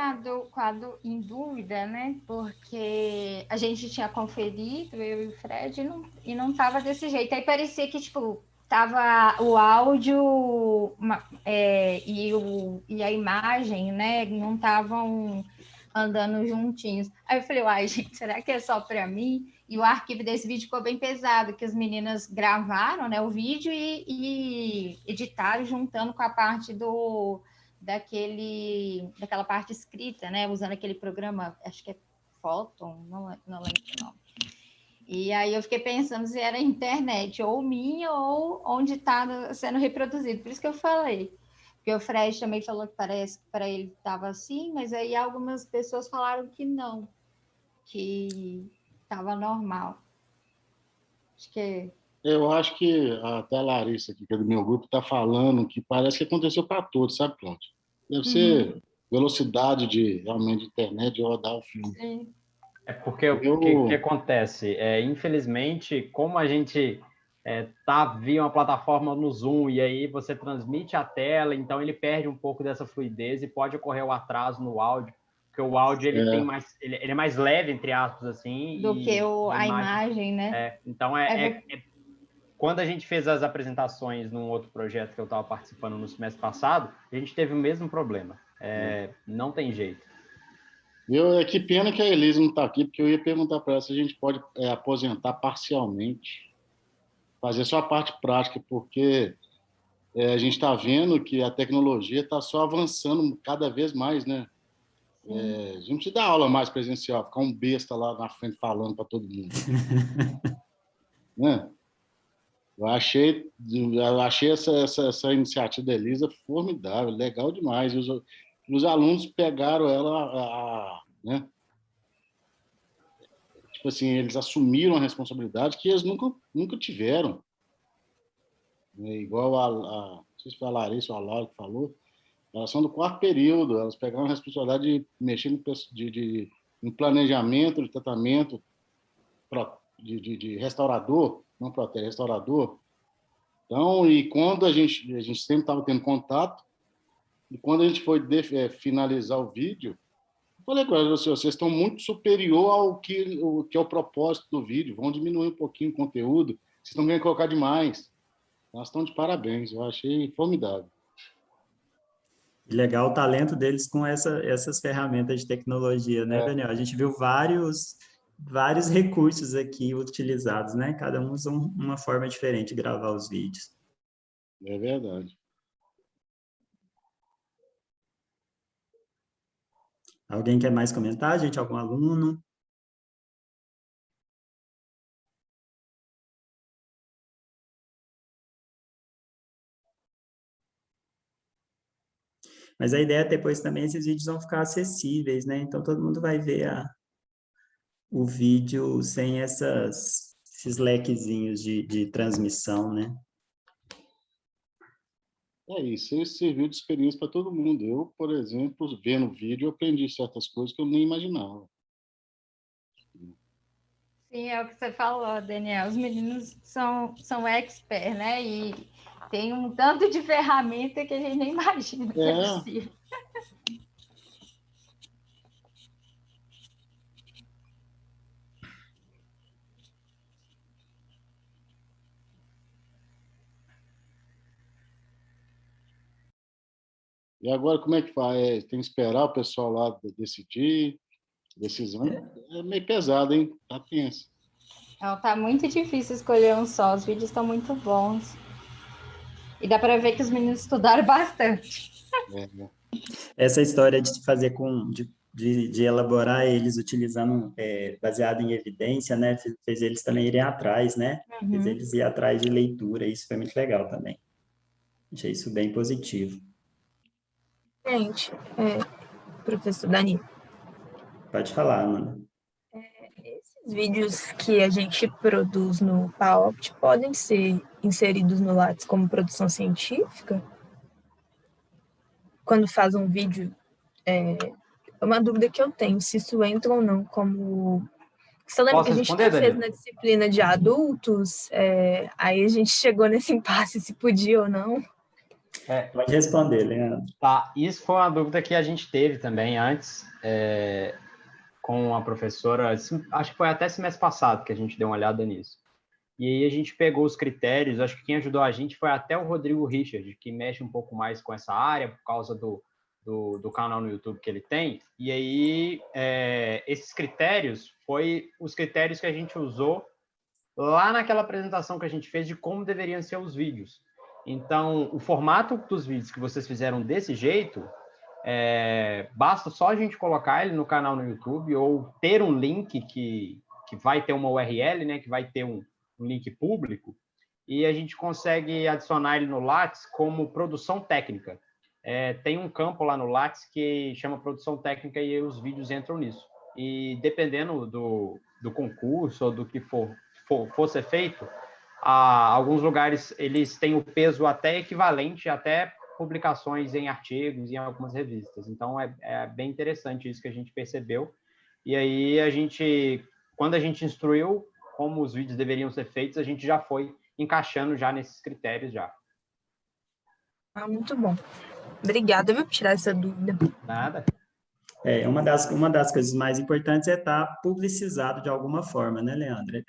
em dúvida, né? Porque a gente tinha conferido, eu e o Fred, e não estava desse jeito. Aí parecia que, tipo, tava o áudio e a imagem, né? Não estavam andando juntinhos. Aí eu falei, uai, gente, será que é só para mim? E o arquivo desse vídeo ficou bem pesado, que as meninas gravaram, né, o vídeo e editaram juntando com a parte daquela parte escrita, né, usando aquele programa, acho que é Photon, não lembro o nome. E aí eu fiquei pensando se era internet ou minha ou onde está sendo reproduzido. Por isso que eu falei. Porque o Fred também falou que parece que para ele estava assim, mas aí algumas pessoas falaram que não, que estava normal. Eu acho que até a Larissa, aqui, que é do meu grupo, está falando que parece que aconteceu para todos, sabe, Cláudia? Deve ser velocidade realmente de internet de rodar o filme. Sim. Porque o que acontece? Infelizmente, como a gente tá via uma plataforma no Zoom e aí você transmite a tela, então ele perde um pouco dessa fluidez e pode ocorrer o atraso no áudio, porque o áudio ele é mais leve, entre aspas, assim, do que a imagem, né? Então quando a gente fez as apresentações num outro projeto que eu estava participando no semestre passado, a gente teve o mesmo problema. Não tem jeito. Que pena que a Elisa não está aqui, porque eu ia perguntar para ela se a gente pode aposentar parcialmente, fazer só a parte prática, porque a gente está vendo que a tecnologia está só avançando cada vez mais, né? A gente dá aula mais presencial, ficar um besta lá na frente falando para todo mundo. Né? Eu achei essa iniciativa da Elisa formidável, legal demais. Os alunos pegaram ela, né? Tipo assim, eles assumiram a responsabilidade que eles nunca tiveram. Igual não sei se foi a Larissa ou a Laura que falou, elas são do 4º período, elas pegaram a responsabilidade de mexer em planejamento de tratamento de restaurador, não protéger, restaurador. Então, e quando a gente sempre estava tendo contato, e quando a gente foi finalizar o vídeo, Falei com elas, vocês estão muito superior ao que é o propósito do vídeo, vão diminuir um pouquinho o conteúdo, vocês estão querendo colocar demais. Elas estão de parabéns, eu achei formidável. Legal o talento deles com essas ferramentas de tecnologia, né, Daniel? A gente viu vários recursos aqui utilizados, né? Cada um usa uma forma diferente de gravar os vídeos. É verdade. Alguém quer mais comentar, gente? Algum aluno? Mas a ideia é depois também esses vídeos vão ficar acessíveis, né? Então todo mundo vai ver o vídeo sem esses lequezinhos de transmissão, né? É isso, isso serviu de experiência para todo mundo. Eu, por exemplo, vendo o vídeo, eu aprendi certas coisas que eu nem imaginava. Sim, é o que você falou, Daniel. Os meninos são expert, né? E tem um tanto de ferramenta que a gente nem imagina que é possível. E agora, como é que faz? Tem que esperar o pessoal lá decidir, decisão. É meio pesado, hein? Tá tenso. Tá muito difícil escolher um só. Os vídeos estão muito bons. E dá para ver que os meninos estudaram bastante. Essa história de fazer de elaborar eles utilizando, baseado em evidência, né? Fez eles também irem atrás, né? Fez eles ir atrás de leitura. Isso foi muito legal também. Achei isso bem positivo. Gente, professor Dani. Pode falar, Amanda. Esses vídeos que a gente produz no PAOPT podem ser inseridos no Lattes como produção científica? Quando faz um vídeo, é uma dúvida que eu tenho, se isso entra ou não como... Você lembra que a gente fez na disciplina de adultos, aí a gente chegou nesse impasse se podia ou não? Pode responder, Leandro. Tá, isso foi uma dúvida que a gente teve também antes, com a professora, acho que foi até semestre passado que a gente deu uma olhada nisso. E aí a gente pegou os critérios, acho que quem ajudou a gente foi até o Rodrigo Richard, que mexe um pouco mais com essa área, por causa do canal no YouTube que ele tem. E aí, esses critérios foi os critérios que a gente usou lá naquela apresentação que a gente fez de como deveriam ser os vídeos. Então, o formato dos vídeos que vocês fizeram desse jeito, basta só a gente colocar ele no canal no YouTube ou ter um link que vai ter uma URL, né, que vai ter um link público, e a gente consegue adicionar ele no Lattes como produção técnica. Tem um campo lá no Lattes que chama produção técnica e os vídeos entram nisso. E dependendo do concurso ou do que for ser feito, alguns lugares eles têm o peso até equivalente até publicações em artigos e em algumas revistas. Então, é bem interessante isso que a gente percebeu. E aí, quando a gente instruiu como os vídeos deveriam ser feitos, a gente já foi encaixando já nesses critérios já. Muito bom. Obrigada, viu, por tirar essa dúvida. Nada. Uma das coisas mais importantes é estar publicizado de alguma forma, né, Leandro?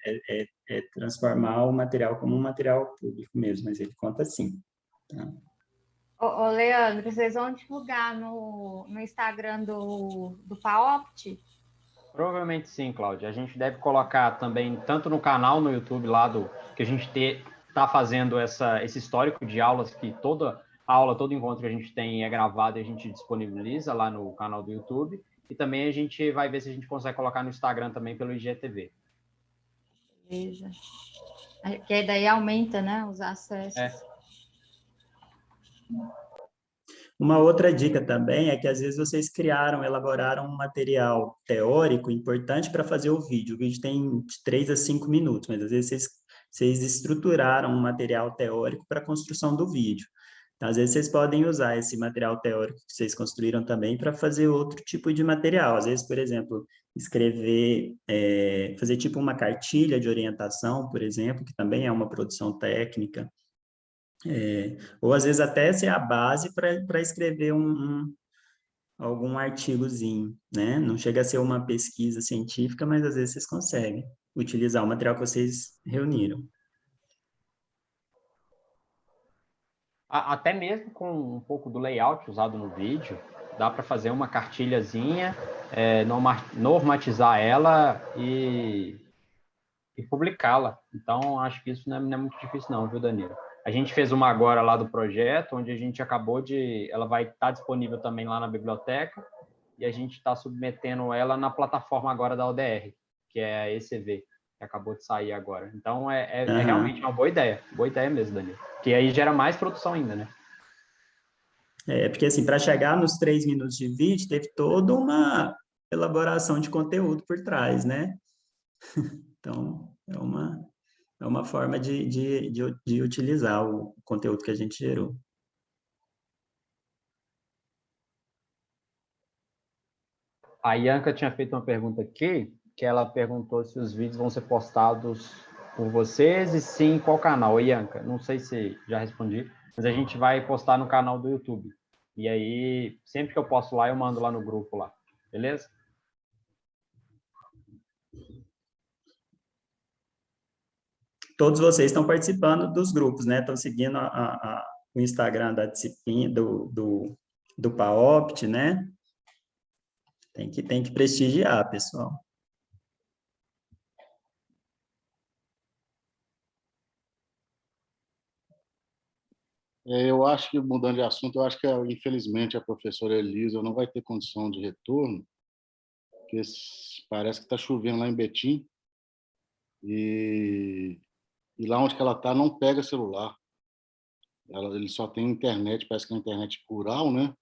Transformar o material como um material público mesmo, mas ele conta assim. Tá? Ô, Leandro, vocês vão divulgar no Instagram do PAOPT? Provavelmente sim, Cláudia. A gente deve colocar também, tanto no canal no YouTube lá que a gente está fazendo esse histórico de aulas, que toda aula, todo encontro que a gente tem é gravado e a gente disponibiliza lá no canal do YouTube. E também a gente vai ver se a gente consegue colocar no Instagram também pelo IGTV. Beleza. Que daí aumenta, né, os acessos. Uma outra dica também é que às vezes vocês elaboraram um material teórico importante para fazer o vídeo. O vídeo tem de 3 a 5 minutos, mas às vezes vocês estruturaram um material teórico para a construção do vídeo. Então, às vezes vocês podem usar esse material teórico que vocês construíram também para fazer outro tipo de material. Às vezes, por exemplo, fazer tipo uma cartilha de orientação, por exemplo, que também é uma produção técnica. Ou às vezes até ser a base para escrever algum artigozinho, né? Não chega a ser uma pesquisa científica, mas às vezes vocês conseguem utilizar o material que vocês reuniram. Até mesmo com um pouco do layout usado no vídeo, dá para fazer uma cartilhazinha, normatizar ela e publicá-la. Então, acho que isso não é muito difícil não, viu, Danilo? A gente fez uma agora lá do projeto, onde a gente acabou de... Ela vai estar disponível também lá na biblioteca, e a gente está submetendo ela na plataforma agora da ODR, que é a ECV, que acabou de sair agora. Então, é realmente uma boa ideia mesmo, Danilo. Que aí gera mais produção ainda, né? Porque assim, para chegar nos 3 minutos de vídeo, teve toda uma elaboração de conteúdo por trás, né? Então, é uma forma de utilizar o conteúdo que a gente gerou. A Ianca tinha feito uma pergunta aqui, que ela perguntou se os vídeos vão ser postados por vocês e sim, qual canal? Ianca, não sei se já respondi, mas a gente vai postar no canal do YouTube. E aí, sempre que eu posto lá, eu mando lá no grupo lá, beleza? Todos vocês estão participando dos grupos, né? Estão seguindo o Instagram da disciplina, do PAOPT, né? Tem que prestigiar, pessoal. Eu acho que, mudando de assunto, eu acho que, infelizmente, a professora Elisa não vai ter condição de retorno, porque parece que está chovendo lá em Betim, e lá onde que ela está não pega celular. Ele só tem internet, parece que é uma internet rural, né?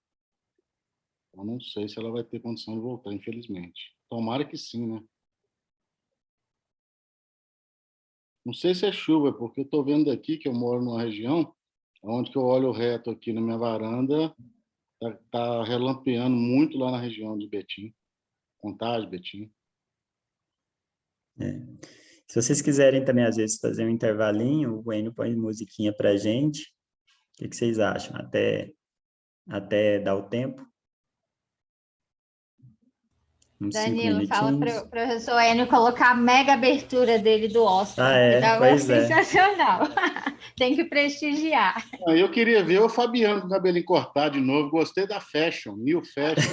Eu não sei se ela vai ter condição de voltar, infelizmente. Tomara que sim, né? Não sei se é chuva, porque eu estou vendo daqui que eu moro numa região onde que eu olho reto aqui na minha varanda, tá relampeando muito lá na região de Betim, Contagem, Betim. Se vocês quiserem também, às vezes, fazer um intervalinho, o Enio põe musiquinha pra gente. O que vocês acham? Até dar o tempo? Danilo, fala para o professor Enio colocar a mega abertura dele do Oscar. Pois sensacional. Tem que prestigiar. Eu queria ver o Fabiano com o cabelinho cortado de novo. Gostei da fashion, new fashion.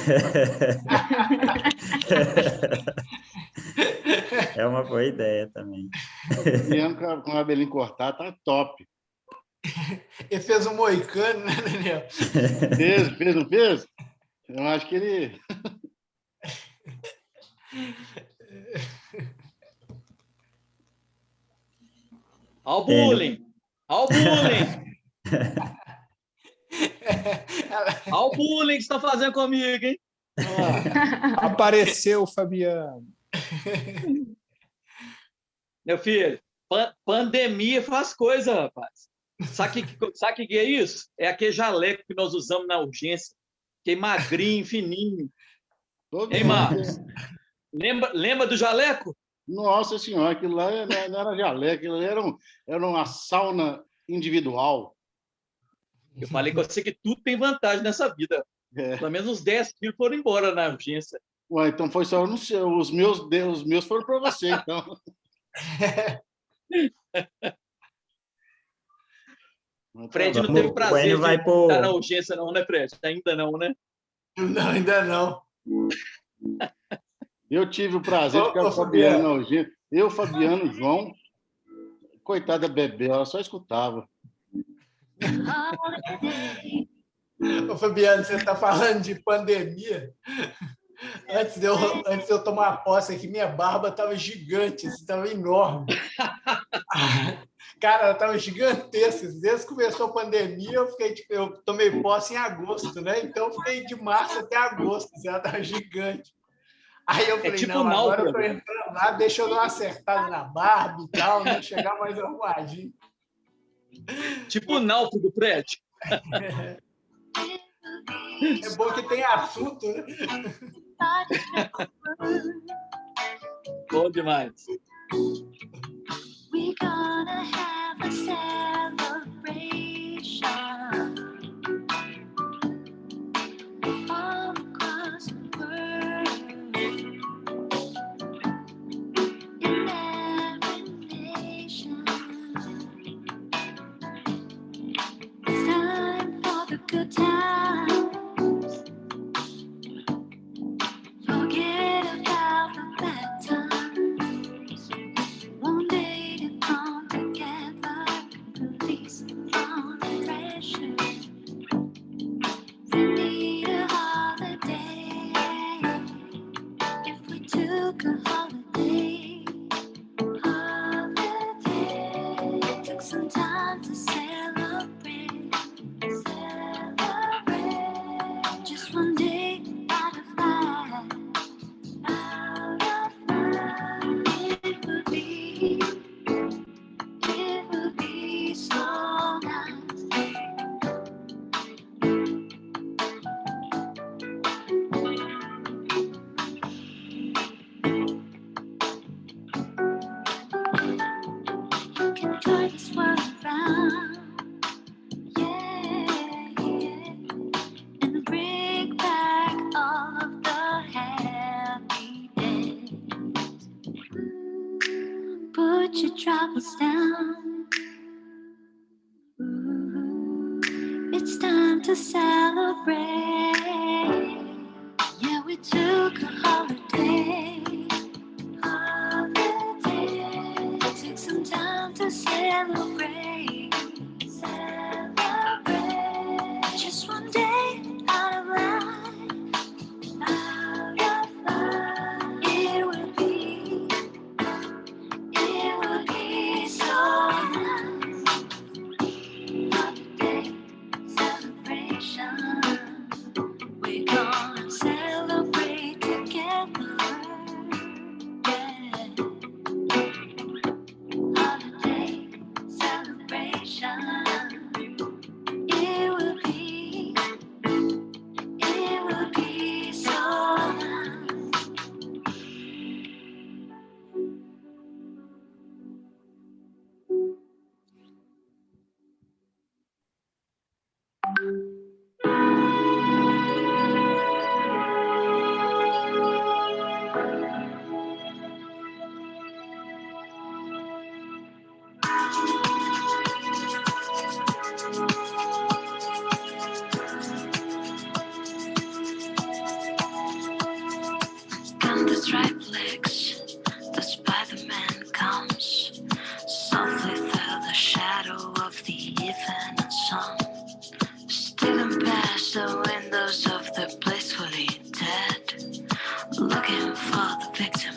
É uma boa ideia também. Fabiano com o cabelinho cortado tá top. Ele fez um moicano, né, Daniel? Fez, não fez? Eu acho que ele... Ao bullying! Ao bullying! Ao bullying que você está fazendo comigo, hein? Apareceu o Fabiano. Meu filho, pandemia faz coisa, rapaz. Sabe o que é isso? É aquele jaleco que nós usamos na urgência, que é magrinho, fininho. Hein, Marcos? Lembra do jaleco? Nossa senhora, aquilo lá não era jaleco, aquilo lá era uma sauna individual. Eu falei com você que tudo tem vantagem nessa vida. Pelo menos uns 10 quilos foram embora na urgência. Ué, então foi só no seu. Os meus foram para você, então. Fred não teve prazer de estar na urgência, não, né, Fred? Ainda não, né? Não, ainda não. Eu tive o prazer de ficar com o Fabiano na urgência. Eu, Fabiano, João. Coitada da Bebê, ela só escutava. Ô, Fabiano, você está falando de pandemia. Antes de eu tomar posse aqui, minha barba estava gigante, estava enorme. Cara, ela estava gigantesca. Desde que começou a pandemia, eu tomei posse em agosto, né? Então, eu fiquei de março até agosto, ela estava gigante. Aí eu falei, tipo não, náufrago. agora eu estou entrando lá, deixa eu dar uma acertada na barba e tal, né? Chegar mais arrumadinho. Tipo o náufrago, Fred. É bom que tem assunto, né? Bom demais. We're gonna have a celebration all across took a holiday. Took some time to celebrate. Just one day out of five. It would be so nice. Can try this world around, yeah, and bring back all of the happy days. Put your troubles down. It's time to celebrate. Yeah, we took a holiday. Took some time to celebrate. Just one day out of life. It would be so nice. Holiday celebration. We're gonna celebrate together. Yeah. Holiday celebration. It will be so nice. On the striped legs, the Spider-Man comes softly through the shadow of the evening sun, stealing past the windows of the blissfully dead, looking for the victim,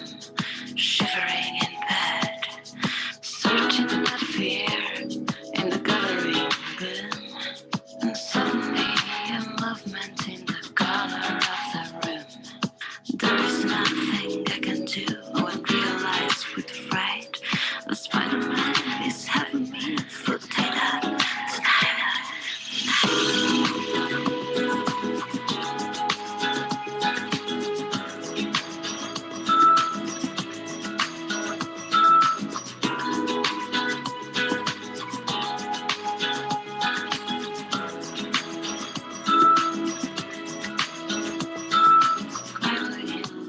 shivering in bed, searching for fear in the gallery room, and suddenly a movement in the corner of the room. There is nothing I can do when realized with fright. The Spider-Man is having me for dinner tonight.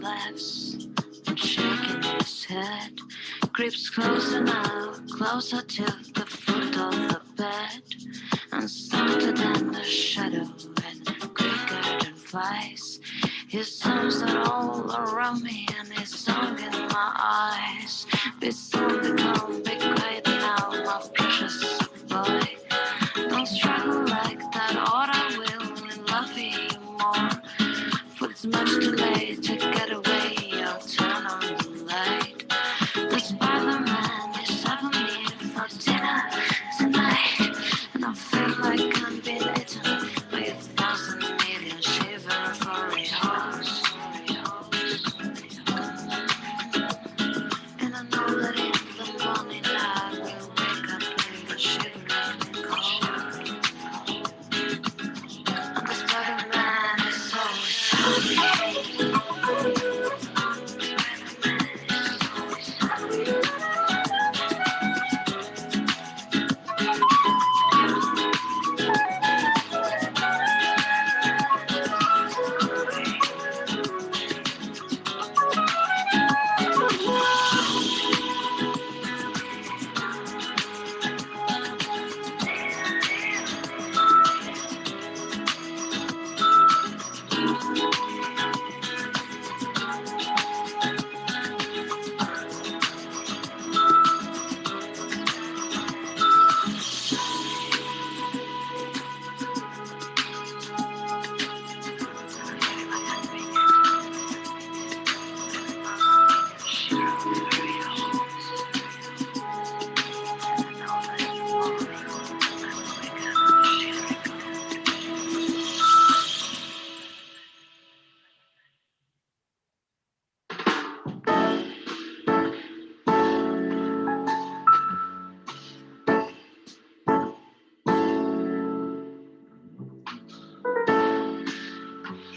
Laughs and shaking his head, creeps closer now, closer to the foot of the bed, and softer than the shadow and quicker than flies. His arms are all around me and his song in my eyes. Be still, be calm, be quiet now, my precious boy. Don't struggle like that, or I will love you more. For it's much too late to get away or turn on the light. The Spider-Man is having me for dinner tonight, and I feel like I'm being eaten by 1,000 million shivering for a horse.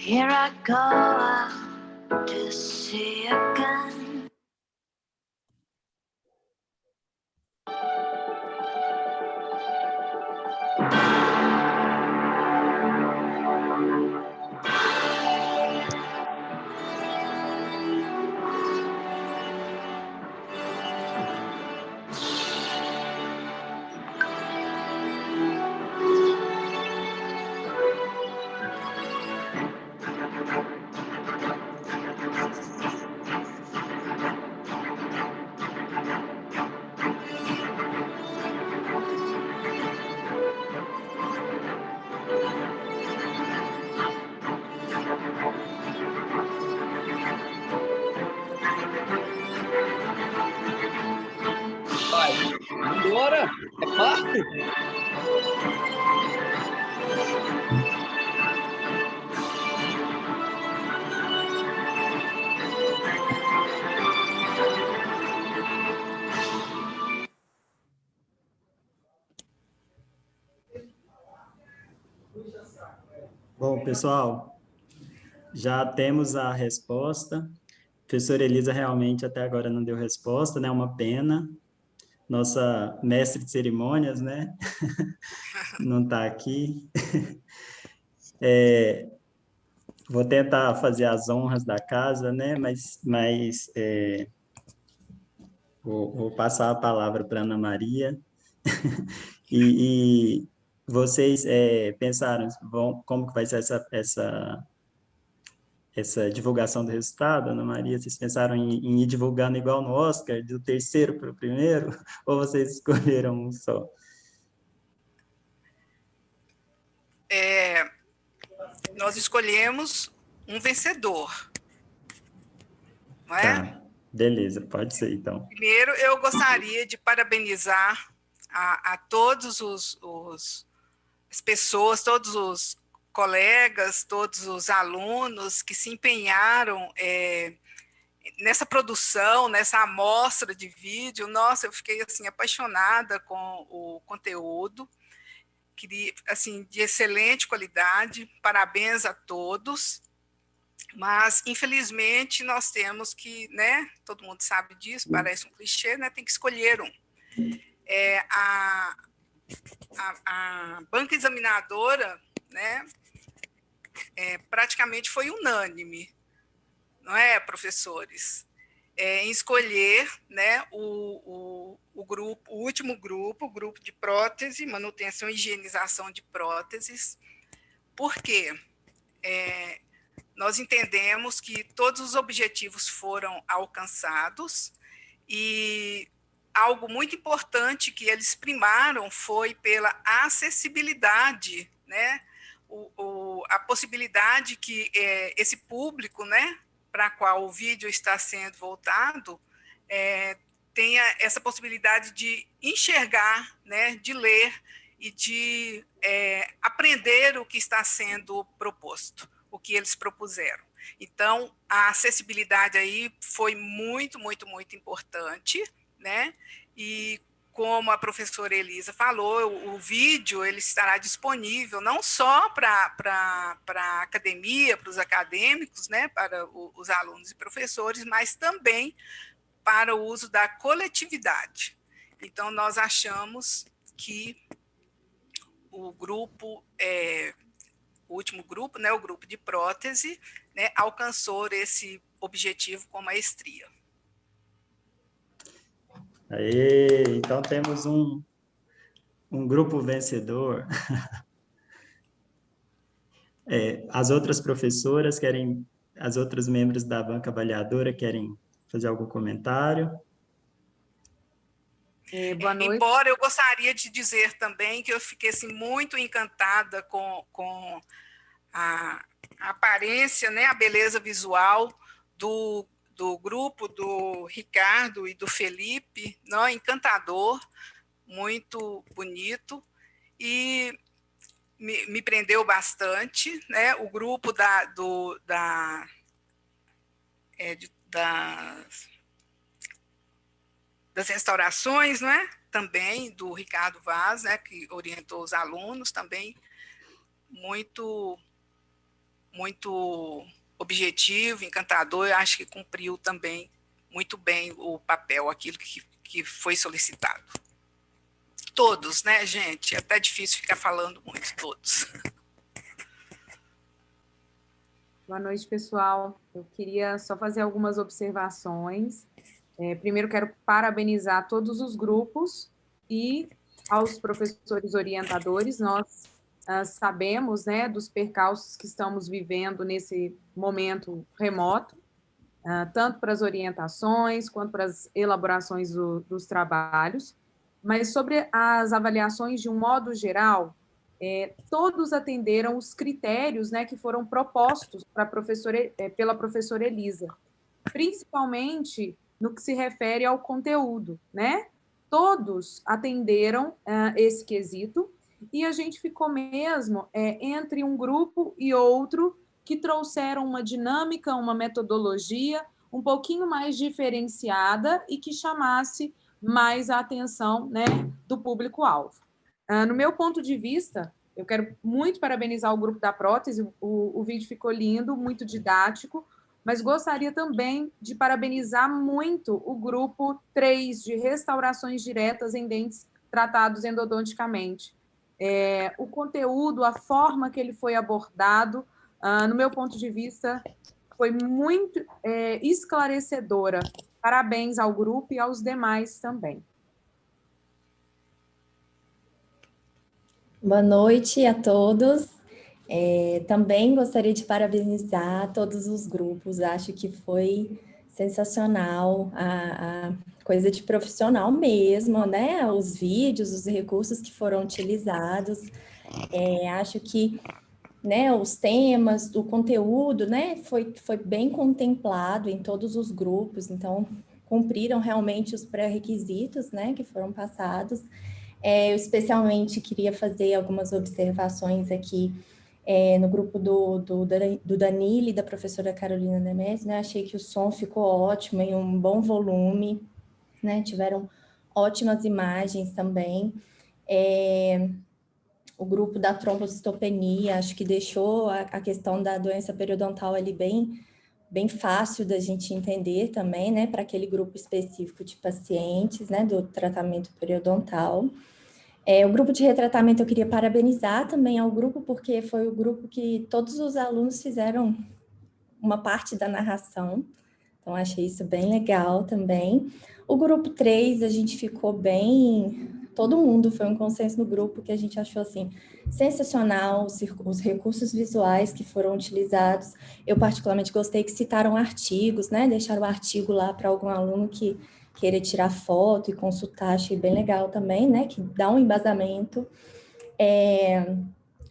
Here I go out to sea again. Vai, embora, é parto. Bom, pessoal, já temos a resposta. A professora Elisa realmente até agora não deu resposta, né? Uma pena. Nossa mestre de cerimônias, né? Não está aqui. Vou tentar fazer as honras da casa, né? Mas vou passar a palavra para Ana Maria. E vocês pensaram como que vai ser essa divulgação do resultado, Ana Maria? Vocês pensaram em ir divulgando igual no Oscar, do terceiro para o primeiro? Ou vocês escolheram um só? Nós escolhemos um vencedor, não é? Tá, beleza, pode ser, então. Primeiro, eu gostaria de parabenizar a todos as pessoas, todos os colegas, todos os alunos que se empenharam nessa produção, nessa amostra de vídeo. Nossa, eu fiquei assim apaixonada com o conteúdo, assim, de excelente qualidade. Parabéns a todos. Mas, infelizmente, nós temos que, né, todo mundo sabe disso, parece um clichê, né, tem que escolher um. A banca examinadora, né, praticamente foi unânime, não é, professores? Em escolher, né, o último grupo, o grupo de prótese, manutenção e higienização de próteses. Por quê? Nós entendemos que todos os objetivos foram alcançados e algo muito importante que eles primaram foi pela acessibilidade, né? A possibilidade que esse público, né, para qual o vídeo está sendo voltado, tenha essa possibilidade de enxergar, né, de ler e de aprender o que está sendo proposto, o que eles propuseram. Então, a acessibilidade aí foi muito, muito, muito importante, né? E como a professora Elisa falou, o vídeo ele estará disponível não só para a academia, para os acadêmicos, né, para os alunos e professores, mas também para o uso da coletividade. Então, nós achamos que o grupo, o último grupo, né, o grupo de prótese, né, alcançou esse objetivo com maestria. Aê, então temos um grupo vencedor. As outras professoras as outras membros da banca avaliadora querem fazer algum comentário? Boa noite. Embora eu gostaria de dizer também que eu fiquei assim, muito encantada com a aparência, né, a beleza visual do grupo do Ricardo e do Felipe, não, encantador, muito bonito, e me prendeu bastante, né? O grupo das restaurações, não é? Também do Ricardo Vaz, né, que orientou os alunos, também muito muito objetivo, encantador, eu acho que cumpriu também muito bem o papel, aquilo que foi solicitado. Todos, né, gente? É até difícil ficar falando muito, todos. Boa noite, pessoal. Eu queria só fazer algumas observações. Primeiro, quero parabenizar todos os grupos e aos professores orientadores. Nós sabemos, né, dos percalços que estamos vivendo nesse momento remoto, tanto para as orientações quanto para as elaborações dos trabalhos. Mas sobre as avaliações de um modo geral, todos atenderam os critérios, né, que foram propostos pela professora Elisa, principalmente no que se refere ao conteúdo, né? Todos atenderam esse quesito, e a gente ficou mesmo entre um grupo e outro que trouxeram uma dinâmica, uma metodologia um pouquinho mais diferenciada e que chamasse mais a atenção, né, do público-alvo. No meu ponto de vista, eu quero muito parabenizar o grupo da prótese, o vídeo ficou lindo, muito didático, mas gostaria também de parabenizar muito o grupo 3 de restaurações diretas em dentes tratados endodonticamente. O conteúdo, a forma que ele foi abordado, no meu ponto de vista, foi muito esclarecedora. Parabéns ao grupo e aos demais também. Boa noite a todos. Também gostaria de parabenizar todos os grupos. Acho que foi sensacional, a coisa de profissional mesmo, né? Os vídeos, os recursos que foram utilizados. Acho que, né, os temas, o conteúdo, né, foi bem contemplado em todos os grupos, então cumpriram realmente os pré-requisitos, né, que foram passados. Eu especialmente queria fazer algumas observações aqui no grupo do Danilo e da professora Carolina Nemes, né, achei que o som ficou ótimo, em um bom volume, né, tiveram ótimas imagens também. O grupo da trombocitopenia, acho que deixou a questão da doença periodontal ali bem fácil da gente entender também, né, para aquele grupo específico de pacientes, né, do tratamento periodontal. O grupo de retratamento eu queria parabenizar também ao grupo, porque foi o grupo que todos os alunos fizeram uma parte da narração, então achei isso bem legal também. O grupo 3, a gente ficou bem... Todo mundo, foi um consenso no grupo que a gente achou, assim, sensacional, os recursos visuais que foram utilizados. Eu particularmente gostei que citaram artigos, né, deixaram o artigo lá para algum aluno que queira tirar foto e consultar, achei bem legal também, né, que dá um embasamento.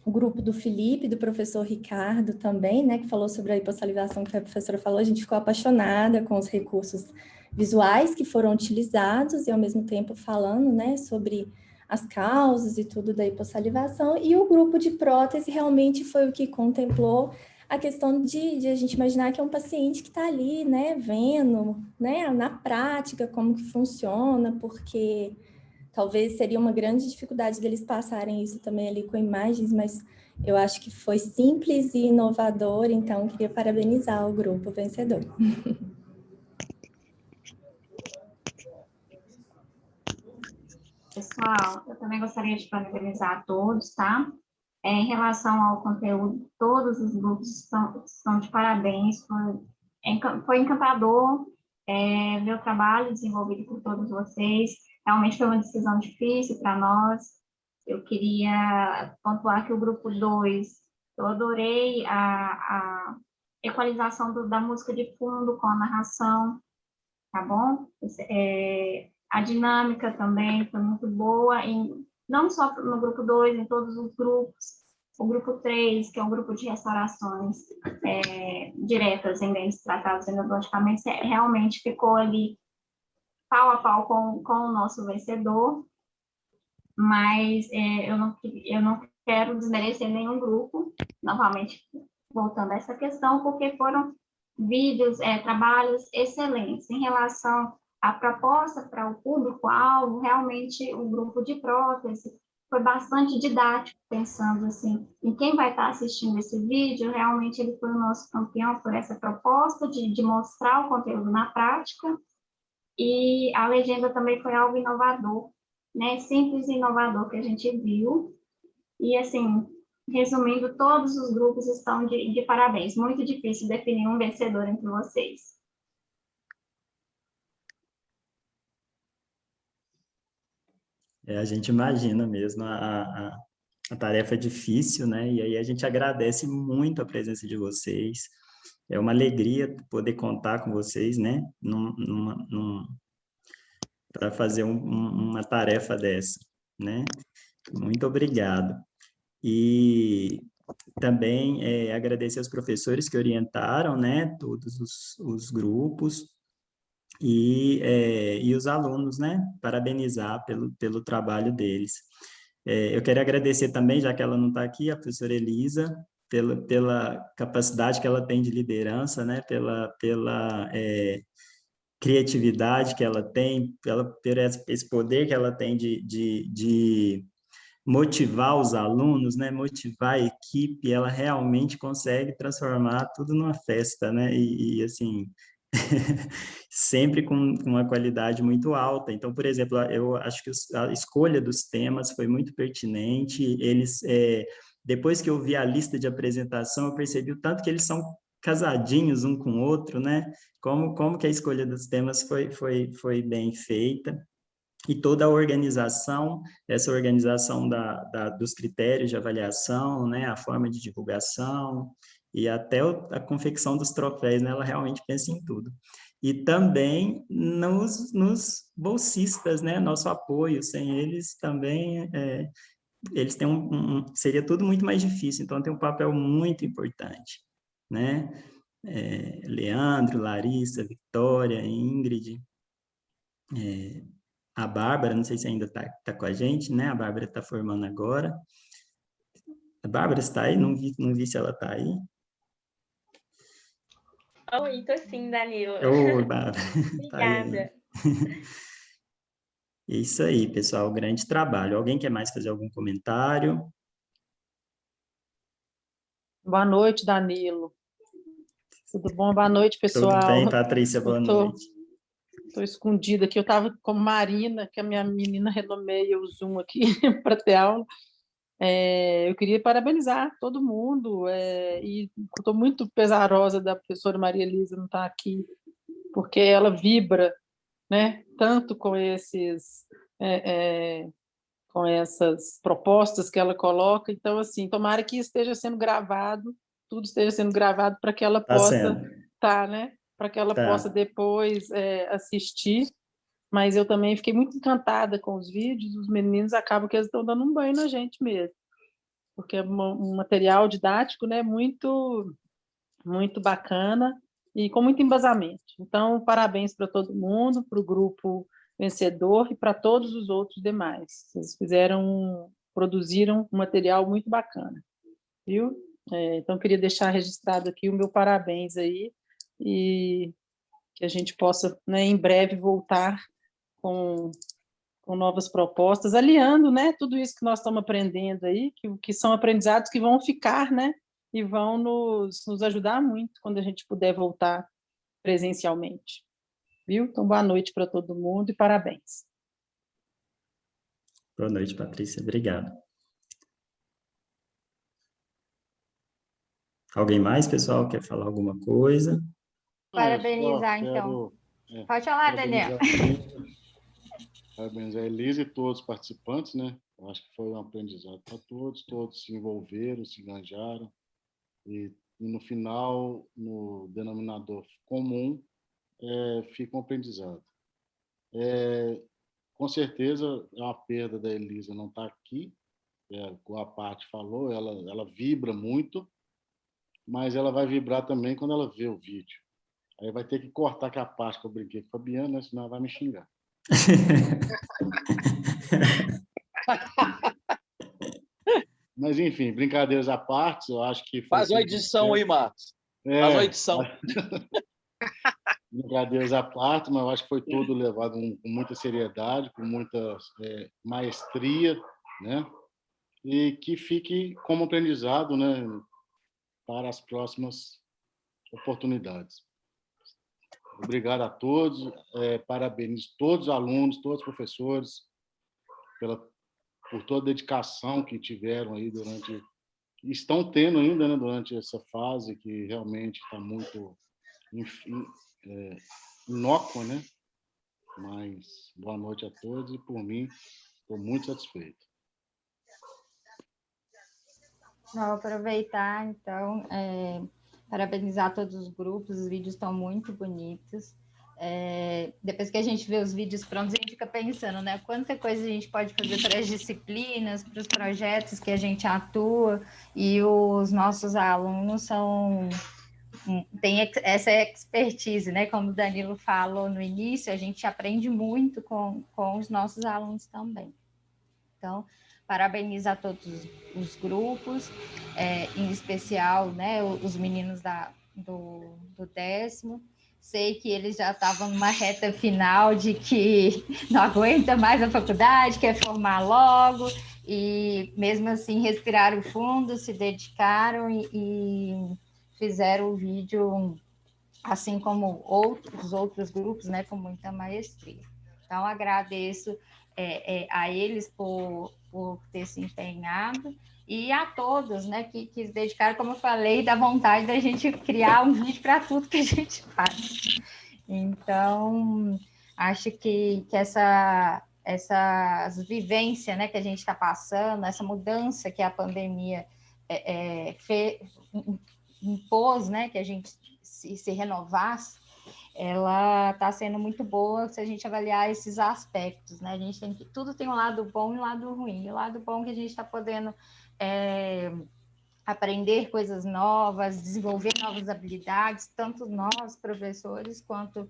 O grupo do Felipe, do professor Ricardo também, né, que falou sobre a hipossalivação, que a professora falou, a gente ficou apaixonada com os recursos visuais que foram utilizados e, ao mesmo tempo, falando, né, sobre as causas e tudo da hipossalivação. E o grupo de prótese realmente foi o que contemplou a questão de a gente imaginar que é um paciente que está ali, né, vendo, né, na prática como que funciona, porque talvez seria uma grande dificuldade deles passarem isso também ali com imagens, mas eu acho que foi simples e inovador, então queria parabenizar o grupo vencedor. Pessoal, eu também gostaria de parabenizar a todos, tá? Em relação ao conteúdo, todos os grupos estão de parabéns, foi encantador ver o trabalho desenvolvido por todos vocês, realmente foi uma decisão difícil para nós. Eu queria pontuar que o grupo 2, eu adorei a equalização da música de fundo com a narração, tá bom? A dinâmica também foi muito boa, não só no grupo 2, em todos os grupos. O grupo 3, que é um grupo de restaurações diretas em dentes tratados endodonticamente, realmente ficou ali pau a pau com o nosso vencedor, mas eu não quero desmerecer nenhum grupo, novamente voltando a essa questão, porque foram vídeos, trabalhos excelentes em relação a proposta para o público-alvo, realmente o grupo de prótese foi bastante didático, pensando assim, em quem vai estar assistindo esse vídeo. Realmente ele foi o nosso campeão por essa proposta de mostrar o conteúdo na prática, e a legenda também foi algo inovador, né? Simples e inovador que a gente viu, e assim, resumindo, todos os grupos estão de parabéns. Muito difícil definir um vencedor entre vocês. A gente imagina mesmo, a tarefa é difícil, né? E aí a gente agradece muito a presença de vocês. É uma alegria poder contar com vocês, né? Para fazer uma tarefa dessa, né? Muito obrigado. E também agradecer aos professores que orientaram, né? Todos os grupos. E os alunos, né? Parabenizar pelo trabalho deles. Eu quero agradecer também, já que ela não está aqui, a professora Elisa, pela capacidade que ela tem de liderança, né? Pela criatividade que ela tem, por esse poder que ela tem de motivar os alunos, né? Motivar a equipe. Ela realmente consegue transformar tudo numa festa, né? E assim... sempre com uma qualidade muito alta. Então, por exemplo, eu acho que a escolha dos temas foi muito pertinente. Eles, depois que eu vi a lista de apresentação, eu percebi o tanto que eles são casadinhos um com o outro, né? Como que a escolha dos temas foi bem feita. E toda a organização, essa organização dos critérios de avaliação, né? A forma de divulgação, e até a confecção dos troféus, né? Ela realmente pensa em tudo. E também nos bolsistas, né? Nosso apoio, sem eles também, eles têm seria tudo muito mais difícil, então tem um papel muito importante, né? Leandro, Larissa, Vitória, Ingrid, a Bárbara, não sei se ainda está com a gente, né? A Bárbara está formando agora. A Bárbara está aí? Não vi se ela está aí. Oi, tô sim, Danilo. Oi, Bárbara. Obrigada. Isso aí, pessoal, grande trabalho. Alguém quer mais fazer algum comentário? Boa noite, Danilo. Tudo bom? Boa noite, pessoal. Tudo bem, Patrícia? Boa noite. Estou escondida aqui. Eu estava com Marina, que a minha menina renomeia o Zoom aqui para ter aula. Eu queria parabenizar todo mundo, e estou muito pesarosa da professora Maria Elisa não estar aqui, porque ela vibra, né, tanto com essas propostas que ela coloca. Então, assim, tomara que esteja sendo gravado, tudo esteja sendo gravado para que ela possa estar, né, para que ela possa depois assistir. Mas eu também fiquei muito encantada com os vídeos. Os meninos acabam que eles estão dando um banho na gente mesmo, porque é um material didático, né, muito, muito bacana e com muito embasamento. Então, parabéns para todo mundo, para o grupo vencedor e para todos os outros demais. Vocês produziram um material muito bacana, viu? Então, queria deixar registrado aqui o meu parabéns aí, e que a gente possa, né, em breve voltar com novas propostas, aliando, né, tudo isso que nós estamos aprendendo aí, que são aprendizados que vão ficar, né, e vão nos ajudar muito quando a gente puder voltar presencialmente. Viu? Então, boa noite para todo mundo e parabéns. Boa noite, Patrícia. Obrigado. Alguém mais, pessoal, quer falar alguma coisa? Parabenizar, então. Pode falar, Daniel. Parabéns a Elisa e todos os participantes, né? Eu acho que foi um aprendizado para todos se envolveram, se engajaram, e no final, no denominador comum, fica um aprendizado. Com certeza, é uma perda da Elisa não estar aqui, como a Paty falou, ela vibra muito, mas ela vai vibrar também quando ela vê o vídeo. Aí vai ter que cortar com a parte que eu brinquei com a Fabiana, né? Senão ela vai me xingar. Mas, enfim, brincadeiras à parte, eu acho que... Faz uma edição aí, Marcos. Faz uma edição. Brincadeiras à parte, mas eu acho que foi tudo levado com muita seriedade, com muita maestria, né? e que fique como aprendizado, né, para as próximas oportunidades. Obrigado a todos, parabenizo todos os alunos, todos os professores, por toda a dedicação que tiveram aí estão tendo ainda, né, durante essa fase, que realmente está muito inócua, né? Mas boa noite a todos e, por mim, estou muito satisfeito. Vou aproveitar, então, parabenizar todos os grupos, os vídeos estão muito bonitos. Depois que a gente vê os vídeos prontos, a gente fica pensando, né? Quanta coisa a gente pode fazer para as disciplinas, para os projetos que a gente atua, e os nossos alunos têm essa expertise, né? Como o Danilo falou no início, a gente aprende muito com os nossos alunos também. Então, parabenizo a todos os grupos, em especial, né, os meninos do 10º. Sei que eles já estavam numa reta final de que não aguenta mais a faculdade, quer formar logo, e mesmo assim respiraram fundo, se dedicaram e fizeram o vídeo, assim como os outros grupos, né, com muita maestria. Então, agradeço a eles por ter se empenhado, e a todos, né, que se dedicaram, como eu falei, da vontade da gente criar um vídeo para tudo que a gente faz. Então, acho que essas vivências, né, que a gente está passando, essa mudança que a pandemia impôs, né, que a gente se renovasse, ela está sendo muito boa se a gente avaliar esses aspectos, né? A gente tudo tem um lado bom e um lado ruim. E o lado bom é que a gente está podendo aprender coisas novas, desenvolver novas habilidades, tanto nós, professores, quanto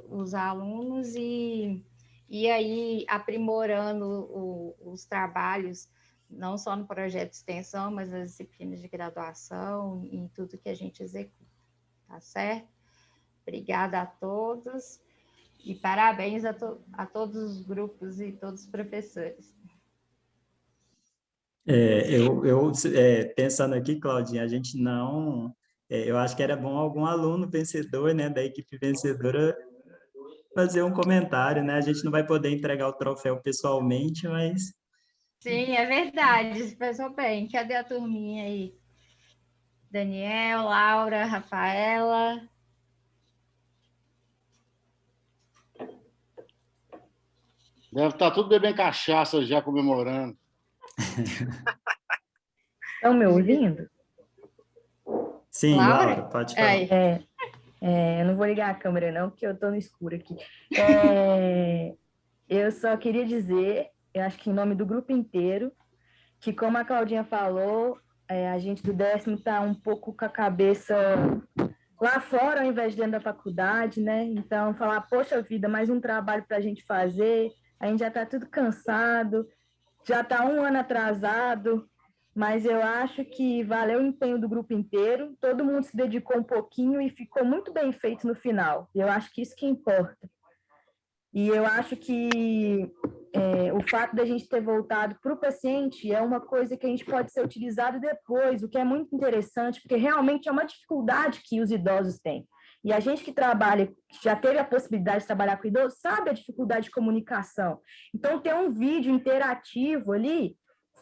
os alunos, e aí aprimorando os trabalhos, não só no projeto de extensão, mas nas disciplinas de graduação, em tudo que a gente executa, tá certo? Obrigada a todos e parabéns a todos os grupos e todos os professores. Pensando aqui, Claudinha, a gente não... eu acho que era bom algum aluno vencedor, né, da equipe vencedora fazer um comentário, né? A gente não vai poder entregar o troféu pessoalmente, mas... Sim, é verdade, você pensou bem. Cadê a turminha aí? Daniel, Laura, Rafaela... Deve estar tudo bebendo cachaça já, comemorando. Estão me ouvindo? Sim, Laura, pode falar. Eu não vou ligar a câmera não, porque eu estou no escuro aqui. Eu só queria dizer, eu acho que em nome do grupo inteiro, que como a Claudinha falou, a gente do 10º está um pouco com a cabeça lá fora, ao invés de dentro da faculdade, né? Então, falar, poxa vida, mais um trabalho para a gente fazer, a gente já está tudo cansado, já está um ano atrasado, mas eu acho que valeu o empenho do grupo inteiro, todo mundo se dedicou um pouquinho e ficou muito bem feito no final. Eu acho que isso que importa. E eu acho que o fato da gente ter voltado para o paciente é uma coisa que a gente pode ser utilizado depois, o que é muito interessante, porque realmente é uma dificuldade que os idosos têm. E a gente que trabalha, que já teve a possibilidade de trabalhar com idosos, sabe a dificuldade de comunicação. Então, ter um vídeo interativo ali,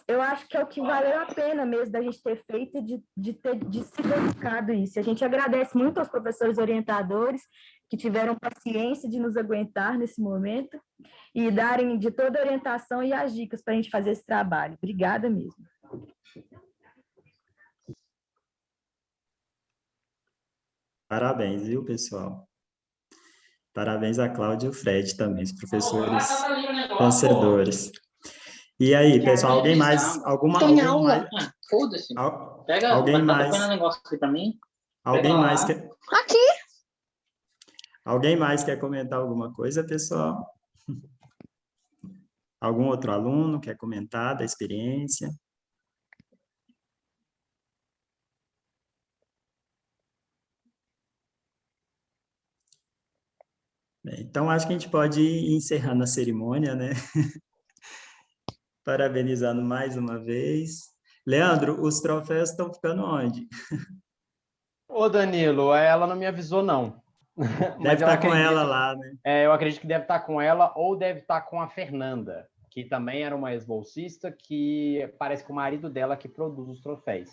eu acho que é o que valeu a pena mesmo da gente ter feito, de se dedicado a isso. A gente agradece muito aos professores orientadores que tiveram paciência de nos aguentar nesse momento e darem de toda a orientação e as dicas para a gente fazer esse trabalho. Obrigada mesmo. Parabéns, viu, pessoal? Parabéns a Cláudia e o Fred também, os professores vencedores. E aí, pessoal, alguém mais? Tem aula. Foda-se. Pega, alguém mais? Põe um negócio aqui para mim. Alguém mais quer... Aqui. Alguém mais quer comentar alguma coisa, pessoal? Algum outro aluno quer comentar da experiência? Bem, então, acho que a gente pode ir encerrando a cerimônia, né? parabenizando mais uma vez. Leandro, os troféus estão ficando onde? Ô, Danilo, ela não me avisou, não. Deve estar com ela lá, né? Eu acredito que deve estar com ela ou deve estar com a Fernanda, que também era uma ex-bolsista, que parece que o marido dela que produz os troféus.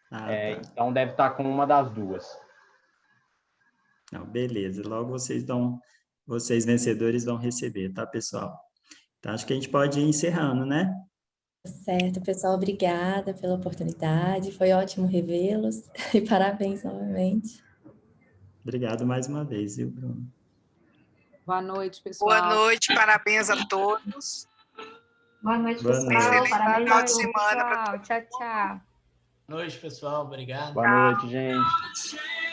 Tá. Então deve estar com uma das duas. Não, beleza. Logo vocês vencedores vão receber, tá, pessoal? Então, acho que a gente pode ir encerrando, né? Certo, pessoal, obrigada pela oportunidade, foi ótimo revê-los e parabéns novamente. Obrigado mais uma vez, viu, Bruno? Boa noite, pessoal. Boa noite, parabéns a todos. Boa noite, Boa pessoal. noite. Parabéns Final a de todos, semana pessoal. Tchau, tchau. Boa noite, pessoal. Obrigado. Boa noite, gente.